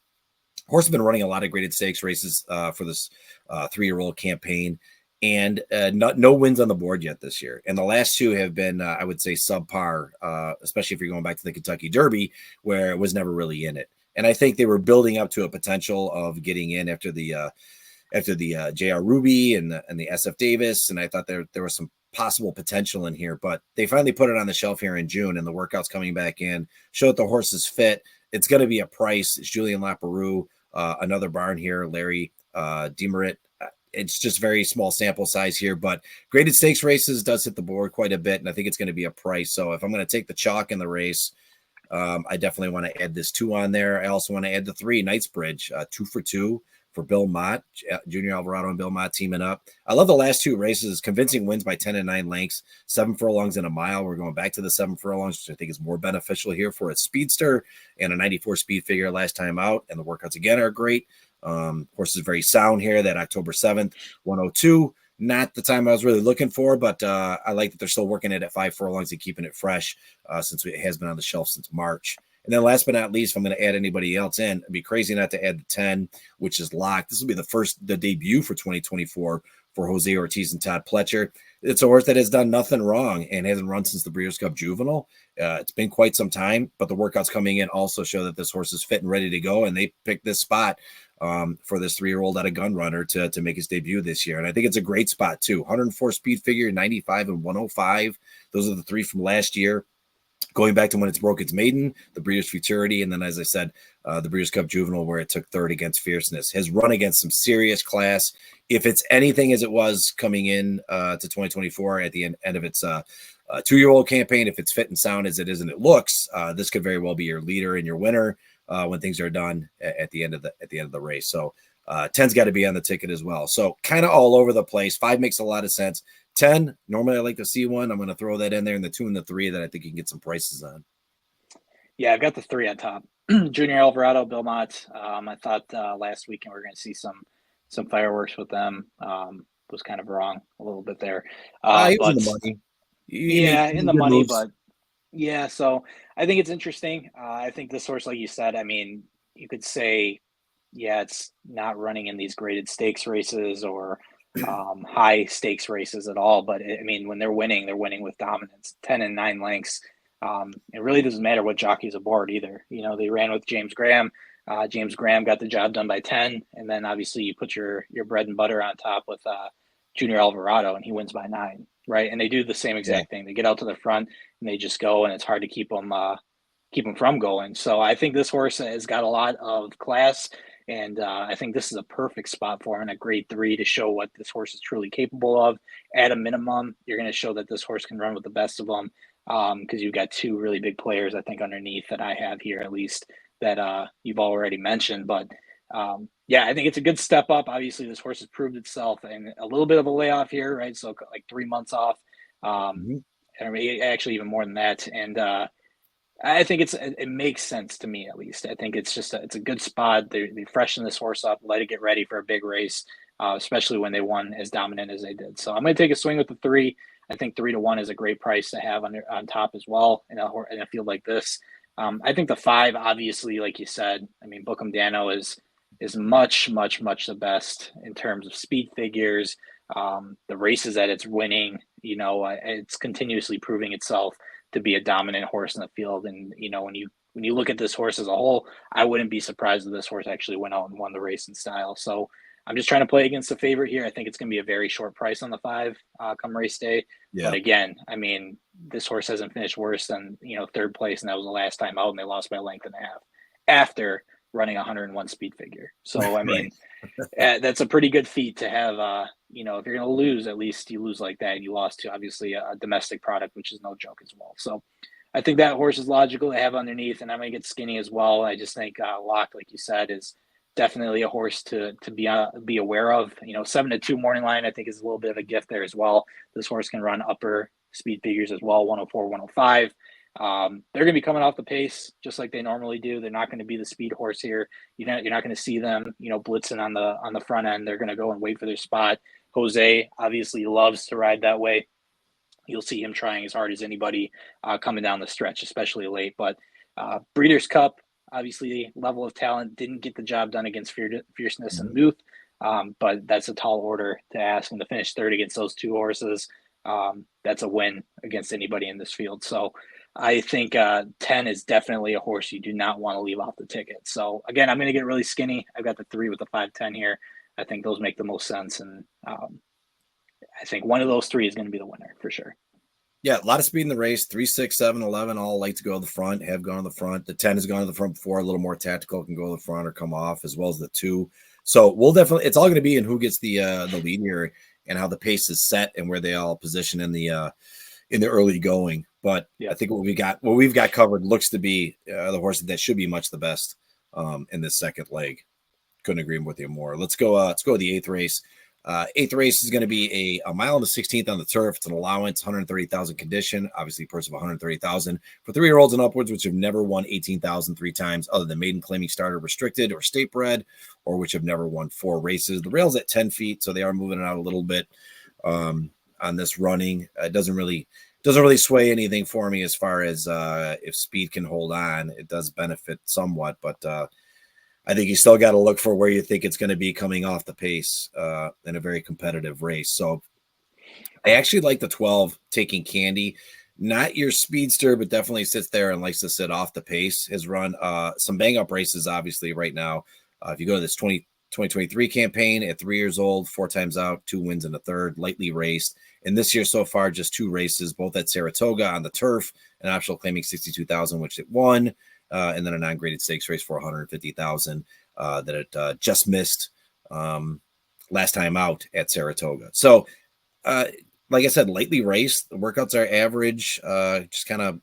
Horse has been running a lot of graded stakes races for this 3-year-old campaign, and no wins on the board yet this year. And the last 2 have been, I would say, subpar, especially if you're going back to the Kentucky Derby, where it was never really in it. And I think they were building up to a potential of getting in after the J.R. Ruby and the SF Davis, and I thought there was some possible potential in here, but they finally put it on the shelf here in June, and the workout's coming back in. Show that the horse is fit. It's going to be a price. It's Julian Laperoux, another barn here, Larry Demerit. It's just very small sample size here, but graded stakes races does hit the board quite a bit, and I think it's going to be a price. So if I'm going to take the chalk in the race, I definitely want to add this 2 on there. I also want to add the 3, Knightsbridge, 2 for 2 for Bill Mott, Junior Alvarado and Bill Mott teaming up. I love the last 2 races, convincing wins by 10 and 9 lengths, 7 furlongs and a mile. We're going back to the 7 furlongs, which I think is more beneficial here for a speedster and a 94 speed figure last time out. And the workouts again are great. Horse is very sound here. That October 7th, 102. Not the time I was really looking for, but I like that they're still working it at 5 furlongs and keeping it fresh since it has been on the shelf since March. And then last but not least, if I'm going to add anybody else in, it'd be crazy not to add the 10, which is locked. This will be the debut for 2024 for Jose Ortiz and Todd Pletcher. It's a horse that has done nothing wrong and hasn't run since the Breeders' Cup Juvenile. It's been quite some time, but the workouts coming in also show that this horse is fit and ready to go, and they picked this spot for this 3-year-old out of Gun Runner to make his debut this year. And I think it's a great spot too. 104 speed figure, 95 and 105. Those are the 3 from last year. Going back to when it's broke its maiden, the Breeders' Futurity, and then, as I said, the Breeders' Cup Juvenile, where it took 3rd against Fierceness, has run against some serious class. If it's anything as it was coming in to 2024 at the end of its 2-year-old campaign, if it's fit and sound as it is and it looks, this could very well be your leader and your winner when things are done at the end of the race. So 10's got to be on the ticket as well. So kind of all over the place. 5 makes a lot of sense. 10, normally I like to see 1. I'm going to throw that in there, and the 2 and the 3 that I think you can get some prices on. Yeah, I've got the 3 on top. Junior Alvarado, Bill Mott. I thought last weekend we were going to see some fireworks with them. Was kind of wrong a little bit there. He was but in the money. in the money, moves. But yeah, so I think it's interesting. I think this horse, like you said, I mean, you could say, yeah, it's not running in these graded stakes races or high stakes races at all. But I mean, when they're winning with dominance, 10 and 9 lengths. It really doesn't matter what jockey's aboard either. You know, they ran with James Graham. James Graham got the job done by 10. And then obviously you put your bread and butter on top with Junior Alvarado, and he wins by 9. Right. And they do the same exact thing. They get out to the front and they just go, and it's hard to keep them from going. So I think this horse has got a lot of class. And I think this is a perfect spot for him at grade 3 to show what this horse is truly capable of. At a minimum, you're going to show that this horse can run with the best of them because you've got 2 really big players, I think, underneath that I have here at least that you've already mentioned. But yeah, I think it's a good step up. Obviously, this horse has proved itself, and a little bit of a layoff here, right? So like 3 months off, I mean, actually even more than that. And I think it makes sense to me, at least. I think it's a good spot. They freshen this horse up, let it get ready for a big race, especially when they won as dominant as they did. So I'm going to take a swing with the 3. I think 3 to 1 is a great price to have on top as well in a field like this. I think the 5, obviously, like you said, I mean, Bookham Dano is much, much, much the best in terms of speed figures, the races that it's winning. You know, it's continuously proving itself to be a dominant horse in the field. And, you know, when you look at this horse as a whole, I wouldn't be surprised if this horse actually went out and won the race in style. So I'm just trying to play against the favorite here. I think it's going to be a very short price on the 5 come race day. Yeah. But again, I mean, this horse hasn't finished worse than, 3rd place, and that was the last time out, and they lost by a length and a half after running 101 speed figure. So, I mean, that's a pretty good feat to have, if you're going to lose, at least you lose like that. And you lost to obviously a domestic product, which is no joke as well. So I think that horse is logical to have underneath, and I'm going to get skinny as well. I just think Locke, like you said, is definitely a horse to be aware of. 7-2 morning line, I think, is a little bit of a gift there as well. This horse can run upper speed figures as well, 104, 105. They're going to be coming off the pace just like they normally do. They're not going to be the speed horse here. You're not going to see them, blitzing on the front end. They're going to go and wait for their spot. Jose obviously loves to ride that way. You'll see him trying as hard as anybody coming down the stretch, especially late. But Breeders' Cup, obviously, level of talent, didn't get the job done against Fierceness and Muth. But that's a tall order to ask. And to finish 3rd against those 2 horses, that's a win against anybody in this field. So I think 10 is definitely a horse you do not want to leave off the ticket. So again, I'm going to get really skinny. I've got the 3 with the 5-10 here. I think those make the most sense, and I think one of those 3 is going to be the winner for sure. Yeah, a lot of speed in the race. 3, 6, 7, 11 all like to go to the front, have gone to the front. The 10 has gone to the front before, a little more tactical, can go to the front or come off, as well as the 2. So we'll definitely, it's all going to be in who gets the lead here and how the pace is set and where they all position in the early going. But I think what we've got covered looks to be the horse that should be much the best in this second leg. Couldn't agree with you more. Let's go with the 8th race. 8th race is going to be a mile and the 16th on the turf. It's an allowance, 130,000 condition, obviously a purse of 130,000 for 3-year-olds and upwards, which have never won 18,000 3 times other than maiden claiming starter restricted or state bred, or which have never won 4 races. The rail's at 10 feet, so they are moving it out a little bit on this running. It doesn't really sway anything for me as far as if speed can hold on. It does benefit somewhat, but I think you still got to look for where you think it's going to be coming off the pace in a very competitive race. So I actually like the 12 Taking Candy, not your speedster, but definitely sits there and likes to sit off the pace. Has run some bang up races, obviously, right now. If you go to this 2023 campaign at 3 years old, 4 times out, 2 wins and a third, lightly raced. And this year so far, just 2 races, both at Saratoga on the turf, an optional claiming 62,000, which it won. And then a non-graded stakes race for 150,000 that it just missed last time out at Saratoga. So, like I said, lightly raced. The workouts are average. Just kind of,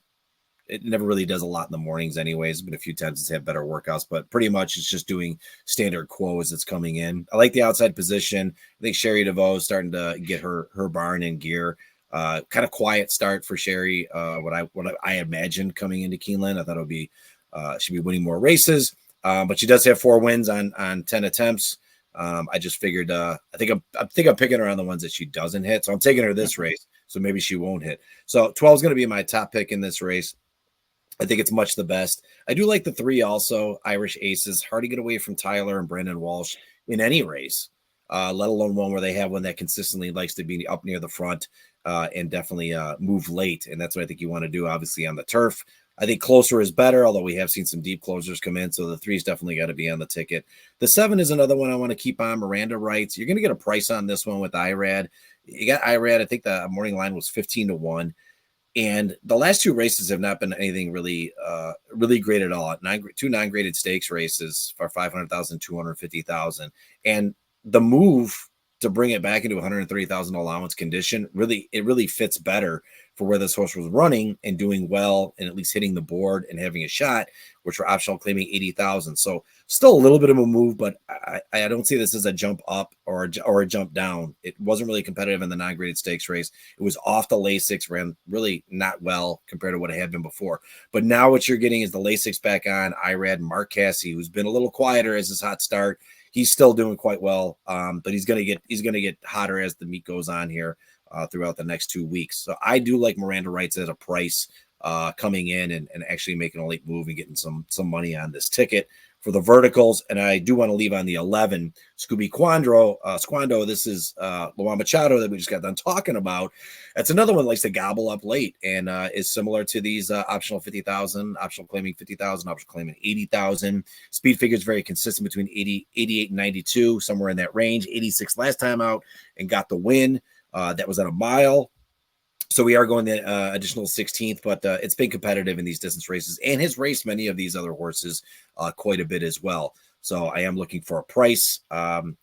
it never really does a lot in the mornings, anyways. But a few times it's had better workouts. But pretty much it's just doing standard quo as it's coming in. I like the outside position. I think Sherry DeVoe is starting to get her barn in gear. Kind of quiet start for Sherry. What I imagined coming into Keeneland, I thought it would be. She'll be winning more races, but she does have 4 wins on 10 attempts. I just figured I think I'm picking her on the ones that she doesn't hit. So I'm taking her this race, so maybe she won't hit. So 12 is going to be my top pick in this race. I think it's much the best. I do like the 3 also, Irish Aces. Hard to get away from Tyler and Brandon Walsh in any race, let alone one where they have one that consistently likes to be up near the front and definitely move late. And that's what I think you want to do, obviously, on the turf. I think closer is better, although we have seen some deep closers come in. So the 3's definitely got to be on the ticket. The 7 is another one I want to keep on. Miranda Wrights. You're going to get a price on this one with IRAD. You got IRAD. I think the morning line was 15-1. And the last 2 races have not been anything really great at all. 2 non-graded stakes races for 500,000, 250,000. And the move to bring it back into 130,000 allowance condition, it really fits better for where this horse was running and doing well and at least hitting the board and having a shot, which were optional claiming 80,000. So still a little bit of a move, but I don't see this as a jump up or a jump down. It wasn't really competitive in the non-graded stakes race. It was off the Lasix, ran really not well compared to what it had been before. But now what you're getting is the Lasix back on. IRAD and Mark Cassey, who's been a little quieter as his hot start. He's still doing quite well, but he's gonna get hotter as the meet goes on here throughout the next 2 weeks. So I do like Miranda Wrights at a price coming in and actually making a late move and getting some money on this ticket for the verticals. And I do want to leave on the 11 Scooby Squando. This is Luan Machado that we just got done talking about. That's another one that likes to gobble up late and is similar to these optional 50,000, optional claiming 50,000, optional claiming 80,000. Speed figures very consistent between 80, 88 and 92, somewhere in that range. 86 last time out and got the win. That was at a mile. So we are going the additional 16th, but it's been competitive in these distance races and has raced many of these other horses quite a bit as well. So I am looking for a price.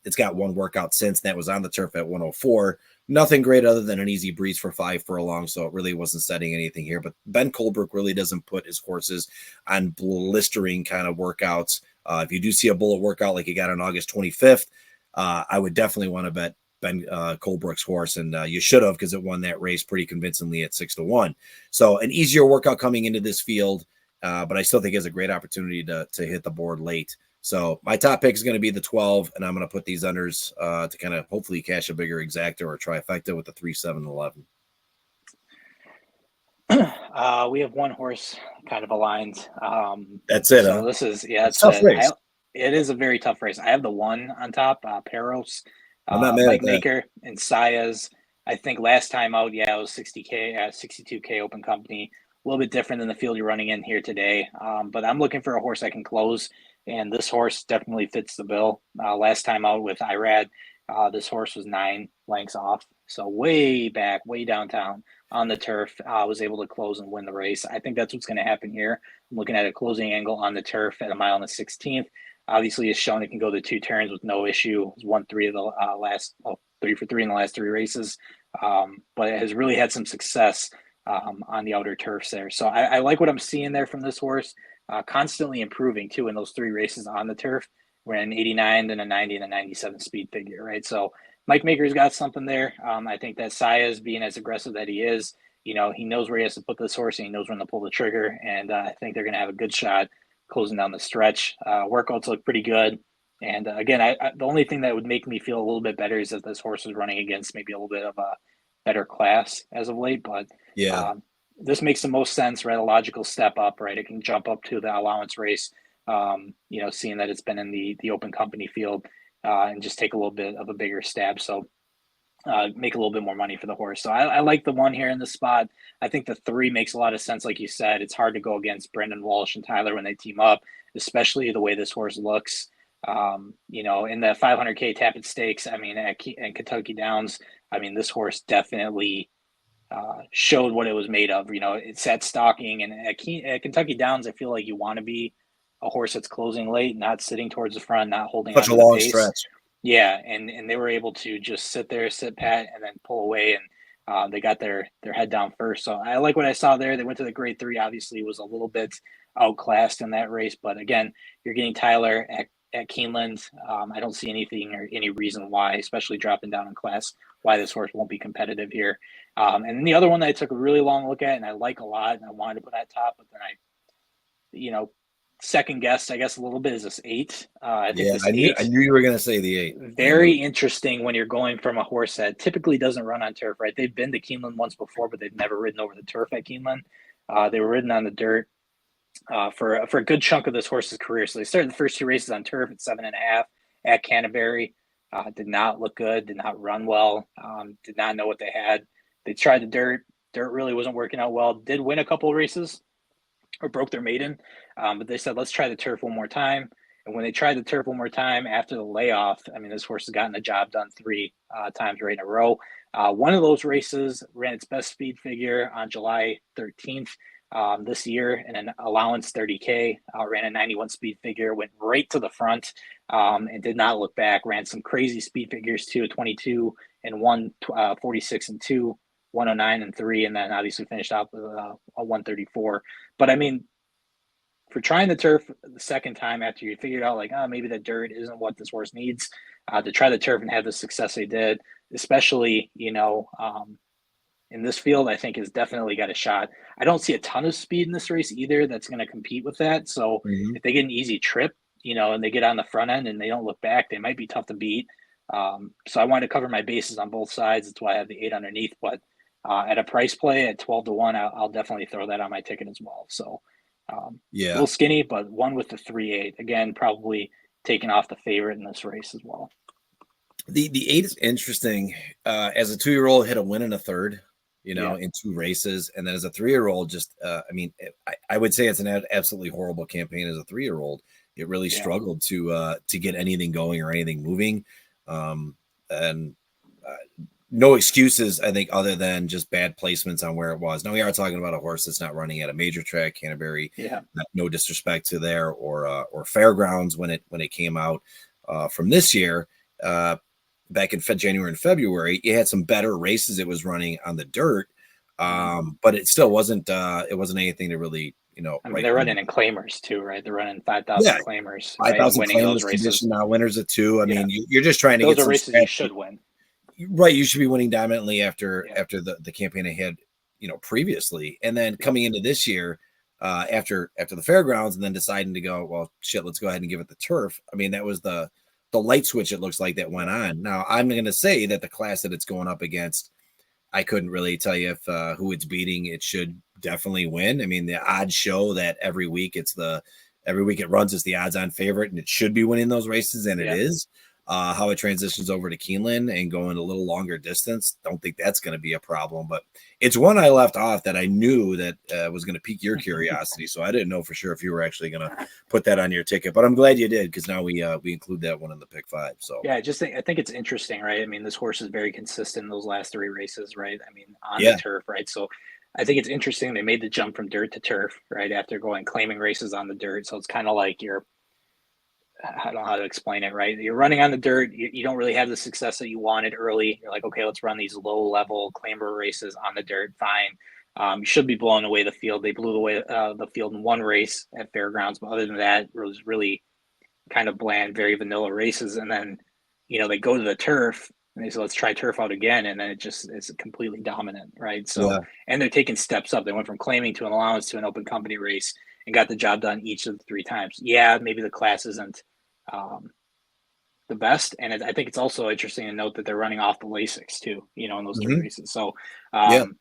It's got 1 workout since that was on the turf at 104. Nothing great other than an easy breeze for 5 furlongs. So it really wasn't setting anything here, but Ben Colbrook really doesn't put his horses on blistering kind of workouts. If you do see a bullet workout like you got on August 25th, I would definitely want to bet Ben Colebrook's horse, and you should have because it won that race pretty convincingly at 6-1. So an easier workout coming into this field, but I still think it has a great opportunity to hit the board late. So my top pick is going to be the 12, and I'm going to put these unders to kind of hopefully cash a bigger exacta or trifecta with the 3, 7, 11. We have one horse kind of aligned. That's it. So this is it's tough race. It is a very tough race. I have the 1 on top, Peros. I'm not mad Mike at that. Maker and Sayas. I think last time out, it was 60K, 62K open company. little bit different than the field you're running in here today. But I'm looking for a horse that can close, and this horse definitely fits the bill. Last time out with Irad, this horse was 9 lengths off, so way back, way downtown on the turf. Was able to close and win the race. I think that's what's going to happen here. I'm looking at a closing angle on the turf at 1.16 miles. Obviously, it's shown it can go the 2 turns with no issue. It's won 3 of the last 3 for 3 in the last 3 races, but it has really had some success on the outer turfs there. So I like what I'm seeing there from this horse. Constantly improving too in those 3 races on the turf. We're an 89, then a 90, and a 97 speed figure, right? So Mike Maker's got something there. I think that Saya's being as aggressive that he is, he knows where he has to put this horse and he knows when to pull the trigger. And I think they're going to have a good shot closing down the stretch. Workouts look pretty good. And again, the only thing that would make me feel a little bit better is that this horse is running against maybe a little bit of a better class as of late. But yeah, this makes the most sense, right? A logical step up, right? It can jump up to the allowance race, seeing that it's been in the open company field and just take a little bit of a bigger stab. So make a little bit more money for the horse. So I like the 1 here in this spot. I think the 3 makes a lot of sense. Like you said, it's hard to go against Brendan Walsh and Tyler when they team up, especially the way this horse looks. In the 500K Tapit Stakes, at Kentucky Downs, this horse definitely showed what it was made of. It sat stalking, and at Kentucky Downs, I feel like you want to be a horse that's closing late, not sitting towards the front, not holding such on a to the long pace. stretch. Yeah, and they were able to just sit there, sit pat, and then pull away, and they got their head down first. So I like what I saw there. They went to the grade 3. Obviously, was a little bit outclassed in that race, but again, you're getting Tyler at Keeneland. I don't see anything or any reason why, especially dropping down in class, why this horse won't be competitive here. And then the other one that I took a really long look at and I like a lot and I wanted to put at top, but then second guess, I guess, a little bit is this 8. I think this I 8. knew you were going to say the 8. Very interesting when you're going from a horse that typically doesn't run on turf, right? They've been to Keeneland once before, but they've never ridden over the turf at Keeneland. They were ridden on the dirt for a good chunk of this horse's career. So they started the first 2 races on turf at 7.5 at Canterbury. Did not look good, did not run well, did not know what they had. They tried the dirt. Dirt really wasn't working out well. Did win a couple of races or broke their maiden, but they said, let's try the turf one more time. And when they tried the turf one more time after the layoff, this horse has gotten the job done 3 times right in a row. One of those races ran its best speed figure on July 13th this year in an allowance 30K, ran a 91 speed figure, went right to the front and did not look back, ran some crazy speed figures too, 22 and 1, 46 and 2, 109 and 3, and then obviously finished out with a 134. But for trying the turf the second time after you figured out maybe the dirt isn't what this horse needs, to try the turf and have the success they did, especially in this field, I think has definitely got a shot. I don't see a ton of speed in this race either that's going to compete with that. So if they get an easy trip, and they get on the front end and they don't look back, they might be tough to beat. So I wanted to cover my bases on both sides. That's why I have the 8 underneath. But at a price play at 12-1, I'll definitely throw that on my ticket as well. So a little skinny, but one with the 3-8 again, probably taking off the favorite in this race as well. The 8 is interesting. As a 2-year-old, hit a win and a third, in 2 races, and then as a 3-year-old, just I would say it's an absolutely horrible campaign as a 3-year-old. It really struggled to get anything going or anything moving, and no excuses, I think, other than just bad placements on where it was. Now we are talking about a horse that's not running at a major track, Canterbury. No disrespect to there or Fairgrounds when it came out from this year. Back in January and February, it had some better races. It was running on the dirt, but it still wasn't. It wasn't anything to really, they're running in claimers too, right? They're running 5,000 claimers, 5,000 winning claimers, those races. Now winners at 2. You're just trying to those get are some races you should win. Right, you should be winning dominantly after the campaign ahead, previously, and then coming into this year, after the Fairgrounds, and then deciding to go, well, shit, let's go ahead and give it the turf. That was the light switch, it looks like, that went on. Now I'm going to say that the class that it's going up against, I couldn't really tell you if who it's beating. It should definitely win. The odds show that every week it runs, it's the odds-on favorite, and it should be winning those races, and it is. How it transitions over to Keeneland and going a little longer distance, don't think that's going to be a problem. But it's one I left off that I knew that was going to pique your curiosity. So I didn't know for sure if you were actually going to put that on your ticket. But I'm glad you did, because now we include that one in the pick 5. So yeah, I think it's interesting, right? I mean, this horse is very consistent in those last 3 races, right? I mean, on the turf, right? So I think it's interesting they made the jump from dirt to turf, right? After claiming races on the dirt. So it's kind of like I don't know how to explain it, right? You're running on the dirt. You don't really have the success that you wanted early. You're like, okay, let's run these low level clamber races on the dirt. Fine. You should be blowing away the field. They blew away the field in one race at Fairgrounds. But other than that, it was really kind of bland, very vanilla races. And then, they go to the turf and they say, let's try turf out again. And then it's completely dominant, right? So, and they're taking steps up. They went from claiming to an allowance to an open company race and got the job done each of the 3 times. Yeah, maybe the class isn't the best, and I think it's also interesting to note that they're running off the Lasix too, in those 3 races. So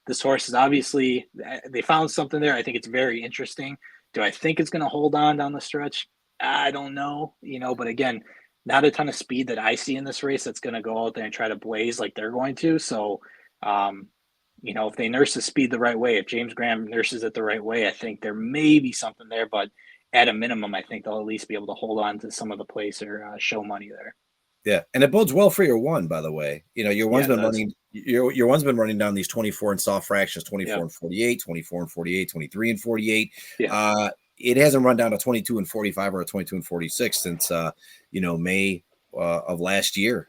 this horse is obviously, they found something there. I think it's very interesting. Do I think it's going to hold on down the stretch? I don't know, but again, not a ton of speed that I see in this race that's going to go out there and try to blaze like they're going to. So if they nurse the speed the right way, if James Graham nurses it the right way, I think there may be something there, but at a minimum, I think they'll at least be able to hold on to some of the place or show money there. Yeah, and it bodes well for your one, by the way. Your one's been running. Your one's been running down these 24 and soft fractions, 24 and 48, 24 and 48, 23 and 48. Yeah. It hasn't run down to 22 and 45 or a 22 and 46 since May of last year.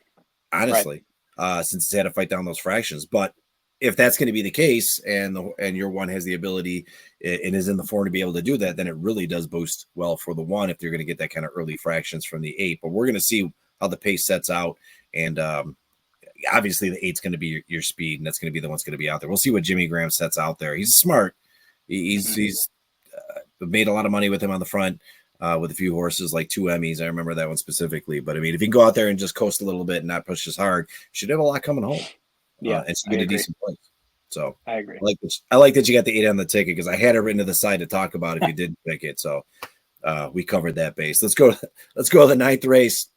Honestly, since it's had to fight down those fractions, but if that's going to be the case, and your one has the ability and is in the form to be able to do that, then it really does boost well for the one if you're going to get that kind of early fractions from the 8. But we're going to see how the pace sets out, and obviously the 8's going to be your speed, and that's going to be the one's going to be out there. We'll see what Jimmy Graham sets out there. He's smart. He's made a lot of money with him on the front with a few horses like 2 Emmys. I remember that one specifically. But I mean, if you can go out there and just coast a little bit and not push as hard, you should have a lot coming home. And she get a decent place. So I agree. I like that you got the 8 on the ticket, because I had it written to the side to talk about if you didn't pick it. So we covered that base. Let's go to the 9th race.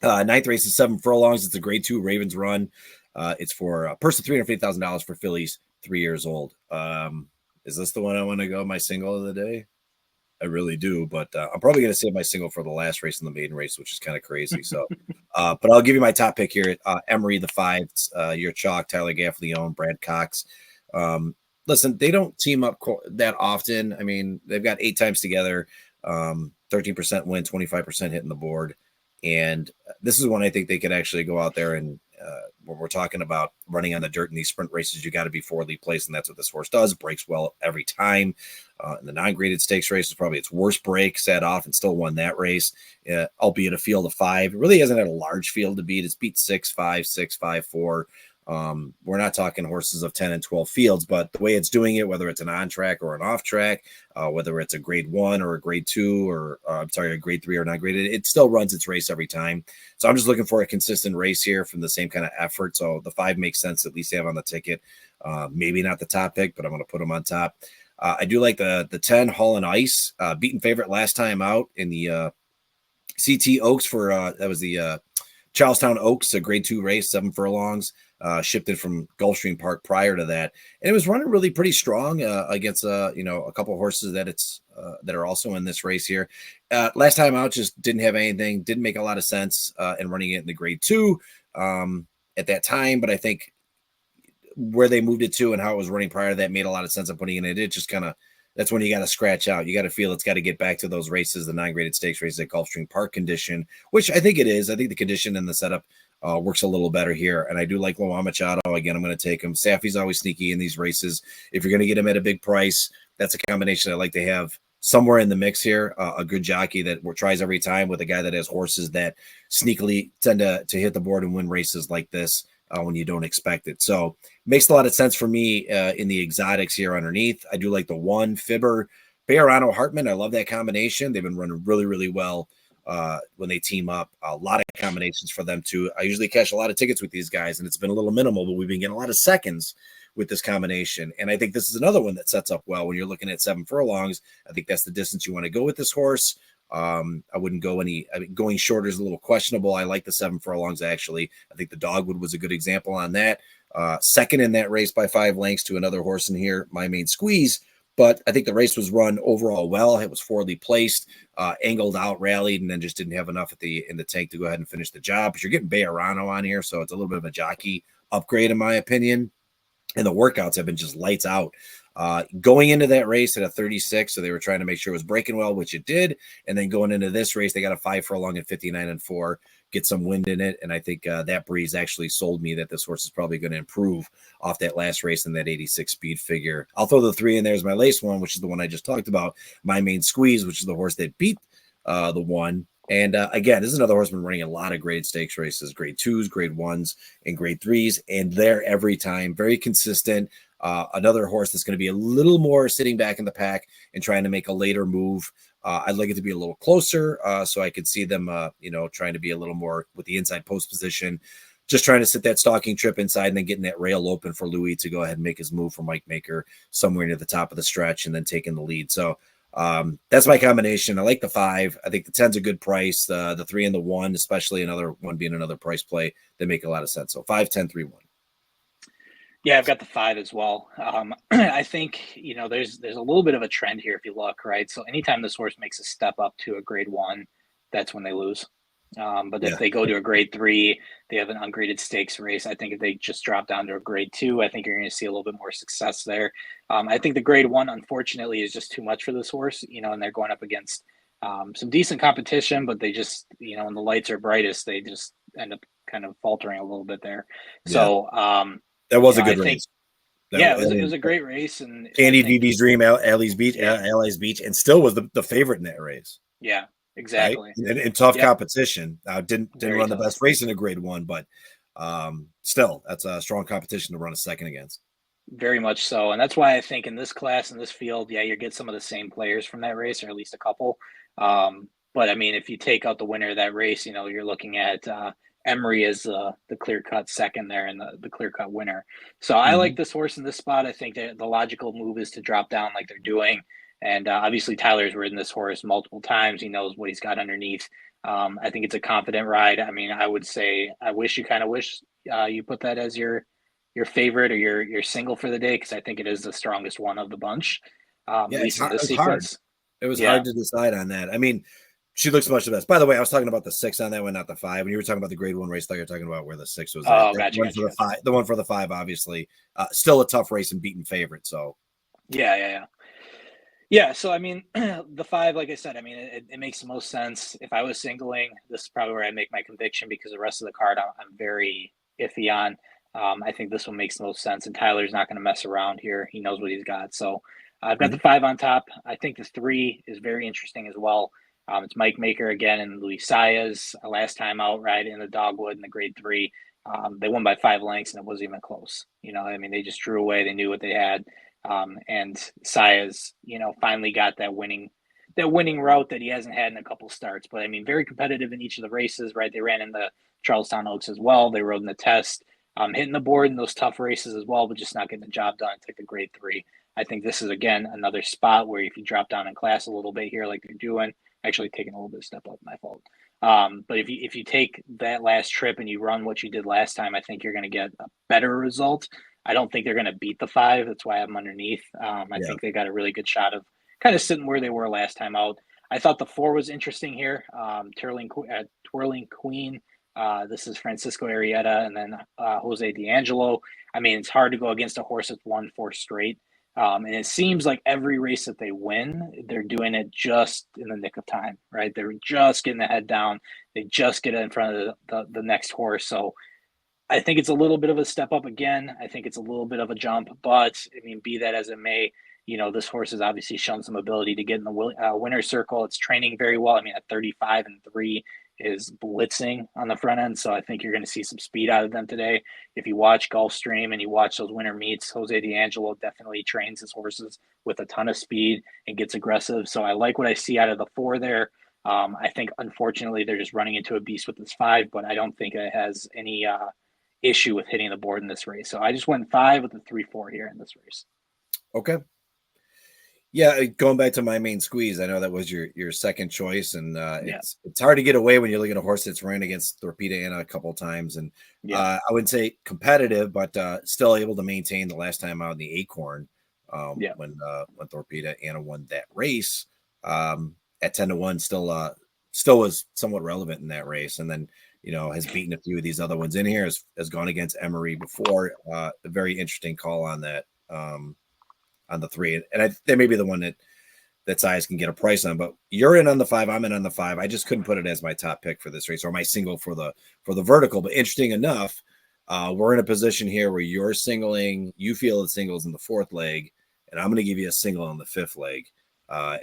9th race is 7 furlongs. It's a grade 2 Ravens run. It's for a purse of $350,000 for fillies 3 years old. Is this the one I want to go my single of the day? I really do, but I'm probably going to save my single for the last race in the maiden race, which is kind of crazy. So, but I'll give you my top pick here. Emery, the 5, your chalk, Tyler Gaffleone, Brad Cox. Listen, they don't team up that often. I mean, they've got 8 times together, 13% win, 25% hitting the board. And this is one I think they could actually go out there and when we're talking about running on the dirt in these sprint races, you got to be forwardly placed, and that's what this horse does. Breaks well every time. In the non-graded stakes race is probably its worst break, sat off and still won that race, albeit a field of 5. It really hasn't had a large field to beat. It's beat 6, 5, 6, 5, 4. We're not talking horses of 10 and 12 fields, but the way it's doing it, whether it's an on track or an off track, whether it's a grade 1 or a grade 2 or a grade 3 or not graded, it still runs its race every time. So I'm just looking for a consistent race here from the same kind of effort. So the 5 makes sense to at least have on the ticket. Maybe not the top pick, but I'm going to put them on top. I do like the 10 Hull and Ice, beaten favorite last time out in the CT Oaks for that was the Charlestown Oaks, a grade 2 race, 7 furlongs. Shipped it from Gulfstream Park prior to that, and it was running really pretty strong against a couple of horses that are also in this race here. Last time out, just didn't have anything, didn't make a lot of sense in running it in the grade 2 at that time. But I think where they moved it to and how it was running prior to that made a lot of sense of putting it in. It just kind of, that's when you got to scratch out. You got to feel it's got to get back to those races, the non-graded stakes races at Gulfstream Park condition, which I think it is. I think the condition and the setup works a little better here. And I do like Loa Machado. Again, I'm going to take him. Saffy's always sneaky in these races. If you're going to get him at a big price, that's a combination I like to have somewhere in the mix here. A good jockey that tries every time with a guy that has horses that sneakily tend to hit the board and win races like this when you don't expect it. So makes a lot of sense for me in the exotics here underneath. I do like the 1 Fibber, Bejarano Hartman. I love that combination. They've been running really, really well when they team up. A lot of combinations for them too. I usually cash a lot of tickets with these guys, and it's been a little minimal, but we've been getting a lot of seconds with this combination. And I think this is another one that sets up well when you're looking at 7 furlongs. I think that's the distance you want to go with this horse. I wouldn't go going shorter is a little questionable. I like the 7 furlongs, actually. I think the Dogwood was a good example on that. Second in that race by 5 lengths to another horse in here, My Main Squeeze. But I think the race was run overall well. It was forwardly placed, angled out, rallied, and then just didn't have enough in the tank to go ahead and finish the job. But you're getting Bejarano on here, so it's a little bit of a jockey upgrade in my opinion. And the workouts have been just lights out. Going into that race at a 36, so they were trying to make sure it was breaking well, which it did. And then going into this race, they got a 5 furlong at 59-4, get some wind in it. And I think that breeze actually sold me that this horse is probably going to improve off that last race in that 86 speed figure. I'll throw the 3 in there as my lace one, which is the one I just talked about, My Main Squeeze, which is the horse that beat the 1. And again, this is another horseman running a lot of grade stakes races, grade 2s, grade 1s, and grade 3s, and there every time, very consistent. Another horse that's going to be a little more sitting back in the pack and trying to make a later move. I'd like it to be a little closer so I could see them, trying to be a little more with the inside post position, just trying to sit that stalking trip inside and then getting that rail open for Louis to go ahead and make his move for Mike Maker somewhere near the top of the stretch and then taking the lead. So that's my combination. I like the 5. I think the 10's a good price. The 3 and the 1, especially another one being another price play, they make a lot of sense. So 5, 10, 3, 1. Yeah, I've got the 5 as well. I think, there's a little bit of a trend here if you look, right? So anytime this horse makes a step up to a grade 1, that's when they lose. But if they go to a grade 3, they have an ungraded stakes race. I think if they just drop down to a grade 2, I think you're going to see a little bit more success there. I think the grade 1, unfortunately, is just too much for this horse, and they're going up against some decent competition, but they just, when the lights are brightest, they just end up kind of faltering a little bit there. Yeah. So, that was a good race. It was a great race. And Candy DB's Dream, Alley's Beach, and still was the favorite in that race. Yeah, exactly. Right? In tough competition. Didn't run the best race in a grade 1, but still, that's a strong competition to run a second against. Very much so. And that's why I think in this class, in this field, you get some of the same players from that race, or at least a couple. But I mean, if you take out the winner of that race, you're looking at Emery is the clear-cut second there and the clear-cut winner. So I like this horse in this spot. I think that the logical move is to drop down like they're doing. And obviously Tyler's ridden this horse multiple times. He knows what he's got underneath. I think it's a confident ride. I mean, I would say I wish you put that as your favorite or your single for the day, because I think it is the strongest one of the bunch. At least in this sequence. It was hard to decide on that. I mean, she looks much the best. By the way, I was talking about the 6 on that one, not the 5. When you were talking about the grade 1 race, I thought you were talking about where the 6 was. Gotcha. The one for the 5, obviously, still a tough race and beaten favorite. So, yeah. So I mean, the 5, like I said, I mean, it makes the most sense. If I was singling, this is probably where I make my conviction, because the rest of the card I'm very iffy on. I think this one makes the most sense, and Tyler's not going to mess around here. He knows what he's got. So I've got the 5 on top. I think the 3 is very interesting as well. It's Mike Maker again and Luis Saez last time out, right, in the Dogwood in the grade 3. They won by 5 lengths, and it wasn't even close. I mean, they just drew away. They knew what they had. And Saez, finally got that winning route that he hasn't had in a couple starts. But I mean, very competitive in each of the races, right? They ran in the Charlestown Oaks as well. They rode in the test, hitting the board in those tough races as well, but just not getting the job done. Took the grade 3. I think this is, again, another spot where if you drop down in class a little bit here, like they're doing, actually taking a little bit of step up, my fault. But if you take that last trip and you run what you did last time, I think you're going to get a better result. I don't think they're going to beat the 5. That's why I have them underneath. I think they got a really good shot of kind of sitting where they were last time out. I thought the 4 was interesting here. Twirling Queen. This is Francisco Arrieta and then Jose D'Angelo. I mean, it's hard to go against a horse that's won 4 straight. And it seems like every race that they win, they're doing it just in the nick of time, right? They're just getting the head down. They just get in front of the next horse. So I think it's a little bit of a step up again. I think it's a little bit of a jump, but I mean, be that as it may, this horse has obviously shown some ability to get in the winner's circle. It's training very well. I mean, at 35-3 is blitzing on the front end. So I think you're going to see some speed out of them today. If you watch Gulfstream and you watch those winter meets, Jose D'Angelo definitely trains his horses with a ton of speed and gets aggressive. So I like what I see out of the 4 there. I think, unfortunately, they're just running into a beast with this 5, but I don't think it has any issue with hitting the board in this race. So I just went 5 with the 3-4 here in this race. Okay. Yeah, going back to My Main Squeeze, I know that was your second choice, and Yeah. it's hard to get away when you're looking at a horse that's ran against Torpedo Anna a couple of times, and Yeah. I wouldn't say competitive, but still able to maintain the last time out in the Acorn Yeah. when Torpedo Anna won that race at 10-1, still was somewhat relevant in that race, and then has beaten a few of these other ones in here, has gone against Emery before. A very interesting call on that. On the 3, and that may be the one that size can get a price on. But you're in on the 5, I'm in on the 5. I just couldn't put it as my top pick for this race or my single for the vertical. But interesting enough, we're in a position here where you're singling. You feel it singles in the 4th leg, and I'm going to give you a single on the 5th leg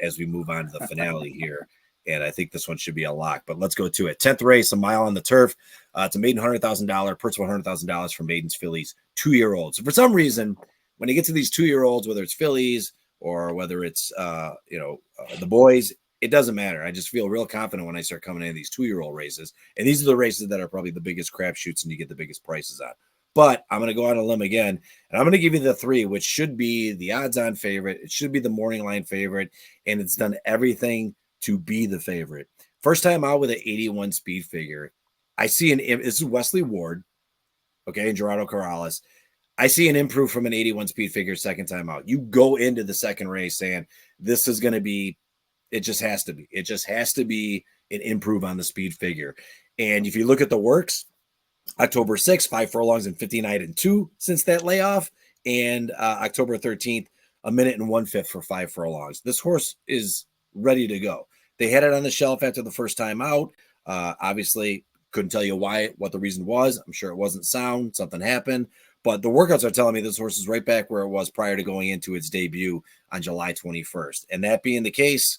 as we move on to the finale here. And I think this one should be a lock. But let's go to it. 10th race, a mile on the turf. It's a maiden $100,000, purse of $100,000 for maidens fillies, 2-year-olds. So for some reason, when you get to these 2-year-olds, whether it's fillies or whether it's the boys, it doesn't matter. I just feel real confident when I start coming into these 2-year-old races, and these are the races that are probably the biggest crapshoots and you get the biggest prices on. But I'm going to go on a limb again, and I'm going to give you the 3, which should be the odds-on favorite. It should be the morning line favorite, and it's done everything to be the favorite. First time out with an 81 speed figure. I see this is Wesley Ward, okay, and Gerardo Corrales. I see an improve from an 81 speed figure second time out. You go into the second race saying this is going to be, it just has to be. It just has to be an improve on the speed figure. And if you look at the works, October 6th, 5 furlongs and 59 and 2 since that layoff. And October 13th, 1 minute and 1/5 for 5 furlongs. This horse is ready to go. They had it on the shelf after the first time out. Obviously, couldn't tell you what the reason was. I'm sure it wasn't sound. Something happened. But the workouts are telling me this horse is right back where it was prior to going into its debut on July 21st. And that being the case,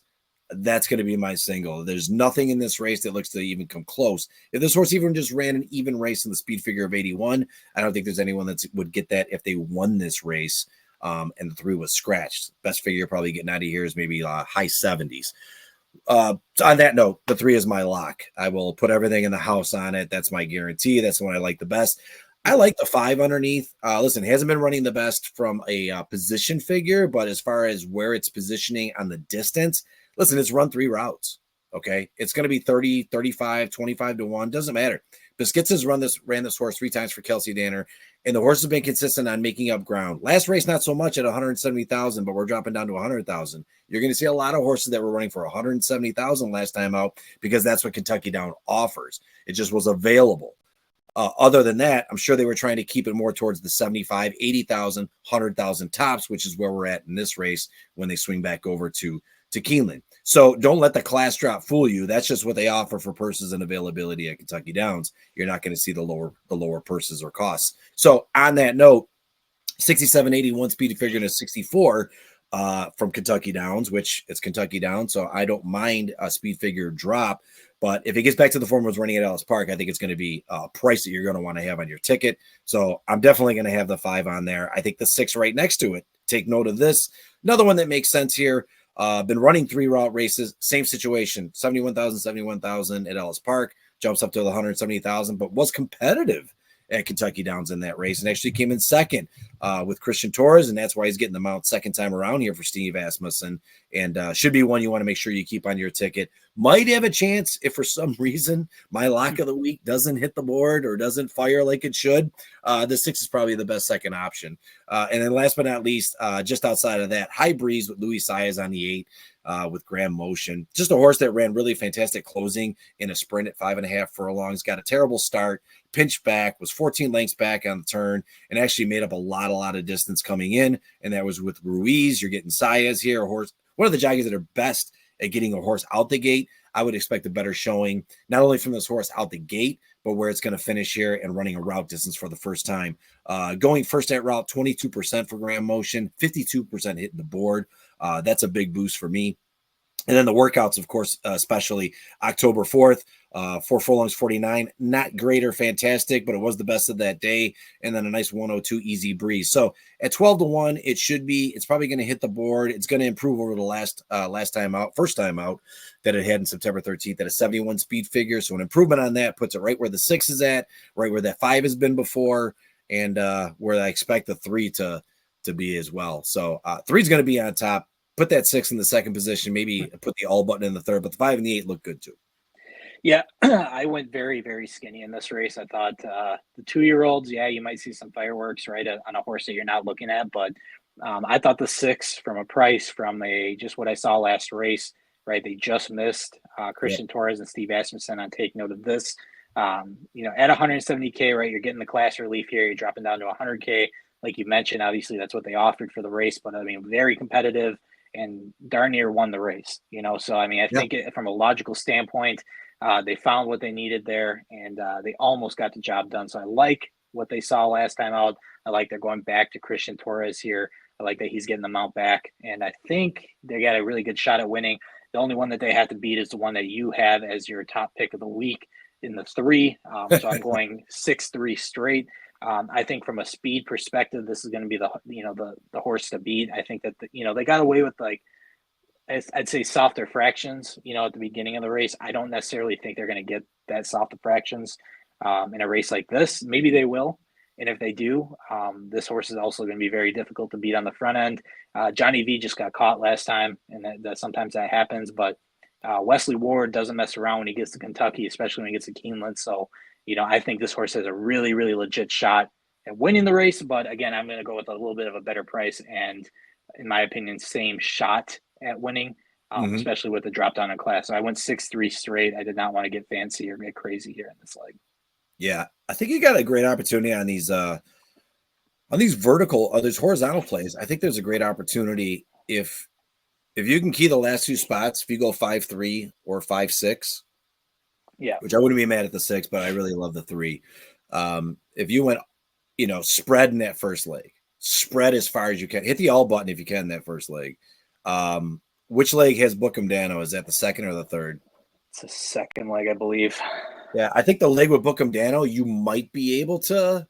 that's going to be my single. There's nothing in this race that looks to even come close. If this horse even just ran an even race in the speed figure of 81, I don't think there's anyone that would get that if they won this race and the 3 was scratched. Best figure probably getting out of here is maybe high 70s. On that note, the 3 is my lock. I will put everything in the house on it. That's my guarantee. That's the one I like the best. I like the 5 underneath. Listen, it hasn't been running the best from a position figure, but as far as where it's positioning on the distance, listen, it's run 3 routes. Okay. It's going to be 30, 35, 25 to 1. Doesn't matter. Biscuits has ran this horse 3 times for Kelsey Danner, and the horse has been consistent on making up ground. Last race, not so much at 170,000, but we're dropping down to 100,000. You're going to see a lot of horses that were running for 170,000 last time out because that's what Kentucky Down offers. It just was available. Other than that, I'm sure they were trying to keep it more towards the 75, 80,000, 100,000 tops, which is where we're at in this race when they swing back over to Keeneland. So don't let the class drop fool you. That's just what they offer for purses and availability at Kentucky Downs. You're not going to see the lower purses or costs. So on that note, 67, 81 speed figure to 64 from Kentucky Downs, which it's Kentucky Downs. So I don't mind a speed figure drop. But if it gets back to the form it was running at Ellis Park, I think it's going to be a price that you're going to want to have on your ticket. So I'm definitely going to have the 5 on there. I think the 6 right next to it. Take note of this. Another one that makes sense here. Been running 3 route races. Same situation. 71,000 at Ellis Park. Jumps up to the 170,000, but was competitive at Kentucky Downs in that race and actually came in second with Christian Torres, and that's why he's getting the mount second time around here for Steve Asmussen, and should be one you want to make sure you keep on your ticket. Might have a chance if for some reason my lock of the week doesn't hit the board or doesn't fire like it should. The 6 is probably the best second option. And then last but not least, just outside of that, High Breeze with Louis Saez on the 8. With Graham Motion, just a horse that ran really fantastic closing in a sprint at 5.5 furlongs, got a terrible start, pinched back, was 14 lengths back on the turn, and actually made up a lot of distance coming in. And that was with Ruiz. You're getting Saez here, a horse, one of the jockeys that are best at getting a horse out the gate. I would expect a better showing, not only from this horse out the gate, but where it's going to finish here and running a route distance for the first time. Going first at route, 22% for Graham Motion, 52% hitting the board. That's a big boost for me. And then the workouts, of course, especially October 4th, 4 furlongs, 49, not great or fantastic, but it was the best of that day. And then a nice 102 easy breeze. So at 12 to 1, it's probably going to hit the board. It's going to improve over the first time out that it had in September 13th at a 71 speed figure. So an improvement on that puts it right where the 6 is at, right where that 5 has been before, and where I expect the 3 to be as well. So 3 is going to be on top. put that 6 in the second position, maybe put the all button in the third, but the 5 and the 8 look good too. Yeah, I went very, very skinny in this race. I thought the 2-year-olds, yeah, you might see some fireworks, right, on a horse that you're not looking at. But I thought the 6 from a price from just what I saw last race, right, they just missed Christian Torres and Steve Asmussen on Take Note of This. At 170K, right, you're getting the class relief here. You're dropping down to 100K. Like you mentioned, obviously that's what they offered for the race. But, I mean, very competitive and darn near won the race, So, I mean, I think from a logical standpoint, they found what they needed there, and they almost got the job done. So I like what they saw last time out. I like they're going back to Christian Torres here. I like that he's getting the mount back, and I think they got a really good shot at winning. The only one that they have to beat is the one that you have as your top pick of the week in the 3. So I'm going 6-3 straight. I think from a speed perspective, this is going to be the horse to beat. I think that they got away with I'd say softer fractions, at the beginning of the race. I don't necessarily think they're going to get that softer fractions in a race like this. Maybe they will. And if they do, this horse is also going to be very difficult to beat on the front end. Johnny V just got caught last time, and that sometimes that happens. But Wesley Ward doesn't mess around when he gets to Kentucky, especially when he gets to Keeneland. So, I think this horse has a really, really legit shot at winning the race. But again, I'm going to go with a little bit of a better price and, in my opinion, same shot at winning, especially with the drop down in class. So I went 6-3 straight. I did not want to get fancy or get crazy here in this leg. Yeah, I think you got a great opportunity on these these horizontal plays. I think there's a great opportunity if you can key the last 2 spots. If you go 5-3 or 5-6, which I wouldn't be mad at the 6, but I really love the 3. If you went, spread in that first leg, spread as far as you can, hit the all button if you can in that first leg. Which leg has Bookham Dano? Is that the second or the third? It's the second leg, I believe. Yeah, I think the leg with Bookham Dano, you might be able to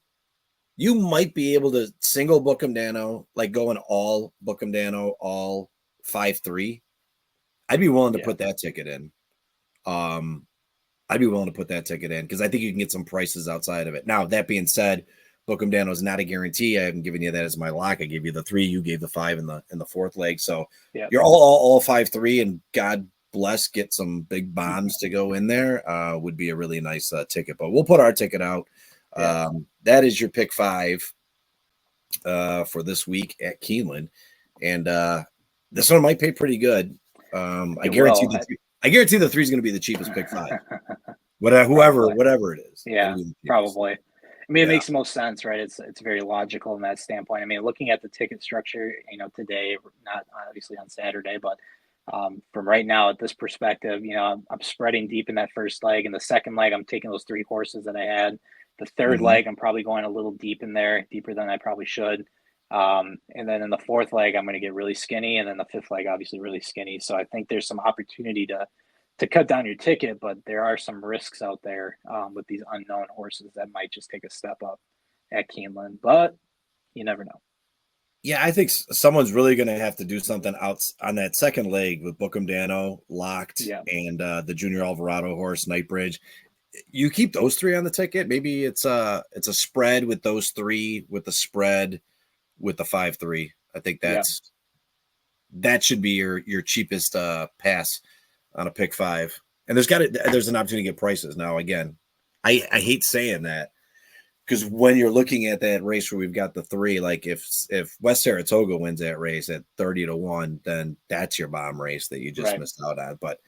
single Bookham Dano, like going all Bookham Dano, all 5-3. I'd be willing to put that ticket in. I'd be willing to put that ticket in because I think you can get some prices outside of it. Now, that being said, Bookham Dano is not a guarantee. I haven't given you that as my lock. I gave you the 3. You gave the 5 in the fourth leg. So you're all 5-3, and God bless, get some big bombs to go in there. Would be a really nice ticket. But we'll put our ticket out. That is your pick 5 for this week at Keeneland, and this one might pay pretty good. I guarantee the 3 is going to be the cheapest pick 5. Whatever it is. Yeah, probably. I mean, it makes the most sense, right? It's very logical in that standpoint. I mean, looking at the ticket structure, today, not obviously on Saturday, but from right now at this perspective, I'm spreading deep in that first leg. In the second leg, I'm taking those 3 horses that I had. The third leg, I'm probably going a little deep in there, deeper than I probably should. And then in the fourth leg, I'm going to get really skinny. And then the fifth leg, obviously really skinny. So I think there's some opportunity to cut down your ticket, but there are some risks out there with these unknown horses that might just take a step up at Keeneland, but you never know. Yeah, I think someone's really going to have to do something out on that second leg with Bookham Dano locked and the Junior Alvarado horse, Nightbridge. You keep those 3 on the ticket. Maybe it's a spread with those 3 with the spread with the 5-3. I think that should be your cheapest pass on a pick 5. And there's an opportunity to get prices. Now, again, I hate saying that because when you're looking at that race where we've got the 3, like if West Saratoga wins that race at 30-1, then that's your bomb race that you just missed out on. But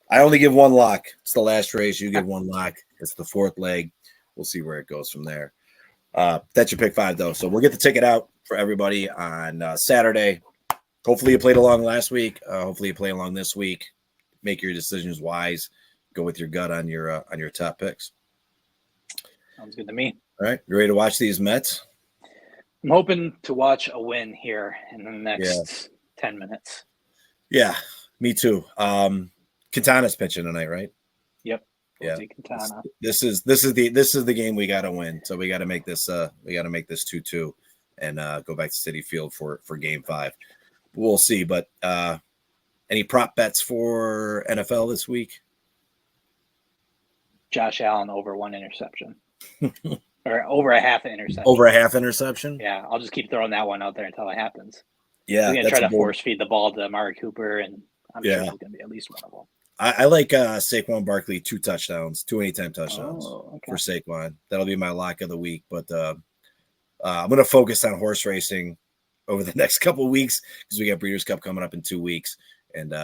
I only give 1 lock. It's the last race. You give 1 lock. It's the fourth leg. We'll see where it goes from there. That's your pick 5, though. So we'll get the ticket out for everybody on Saturday. Hopefully you played along last week. Hopefully you play along this week. Make your decisions wise. Go with your gut on your top picks. Sounds good to me. All right, you ready to watch these Mets? I'm hoping to watch a win here in the next 10 minutes. Yeah, me too. Quintana's pitching tonight, right? Yep. Yeah. Quintana. This is the game we got to win. So we got to make this 2-2 and go back to Citi Field for game 5. We'll see. But any prop bets for NFL this week? Josh Allen over 1 interception. Or over a half interception. Over a half interception? Yeah, I'll just keep throwing that one out there until it happens. Yeah, He's going to try to force feed the ball to Amari Cooper, and I'm sure he's going to be at least one of them. I like Saquon Barkley, 2 touchdowns, 2 anytime touchdowns okay. for Saquon. That'll be my lock of the week. But I'm going to focus on horse racing over the next couple of weeks because we got Breeders' Cup coming up in 2 weeks. And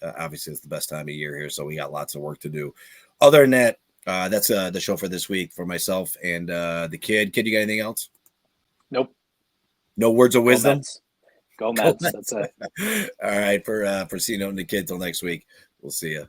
obviously, it's the best time of year here, so we got lots of work to do. Other than that, that's the show for this week for myself and the kid. Kid, you got anything else? Nope. No words of wisdom? Go Mets. That's it. All right, for Cino and the kid, till next week. We'll see you.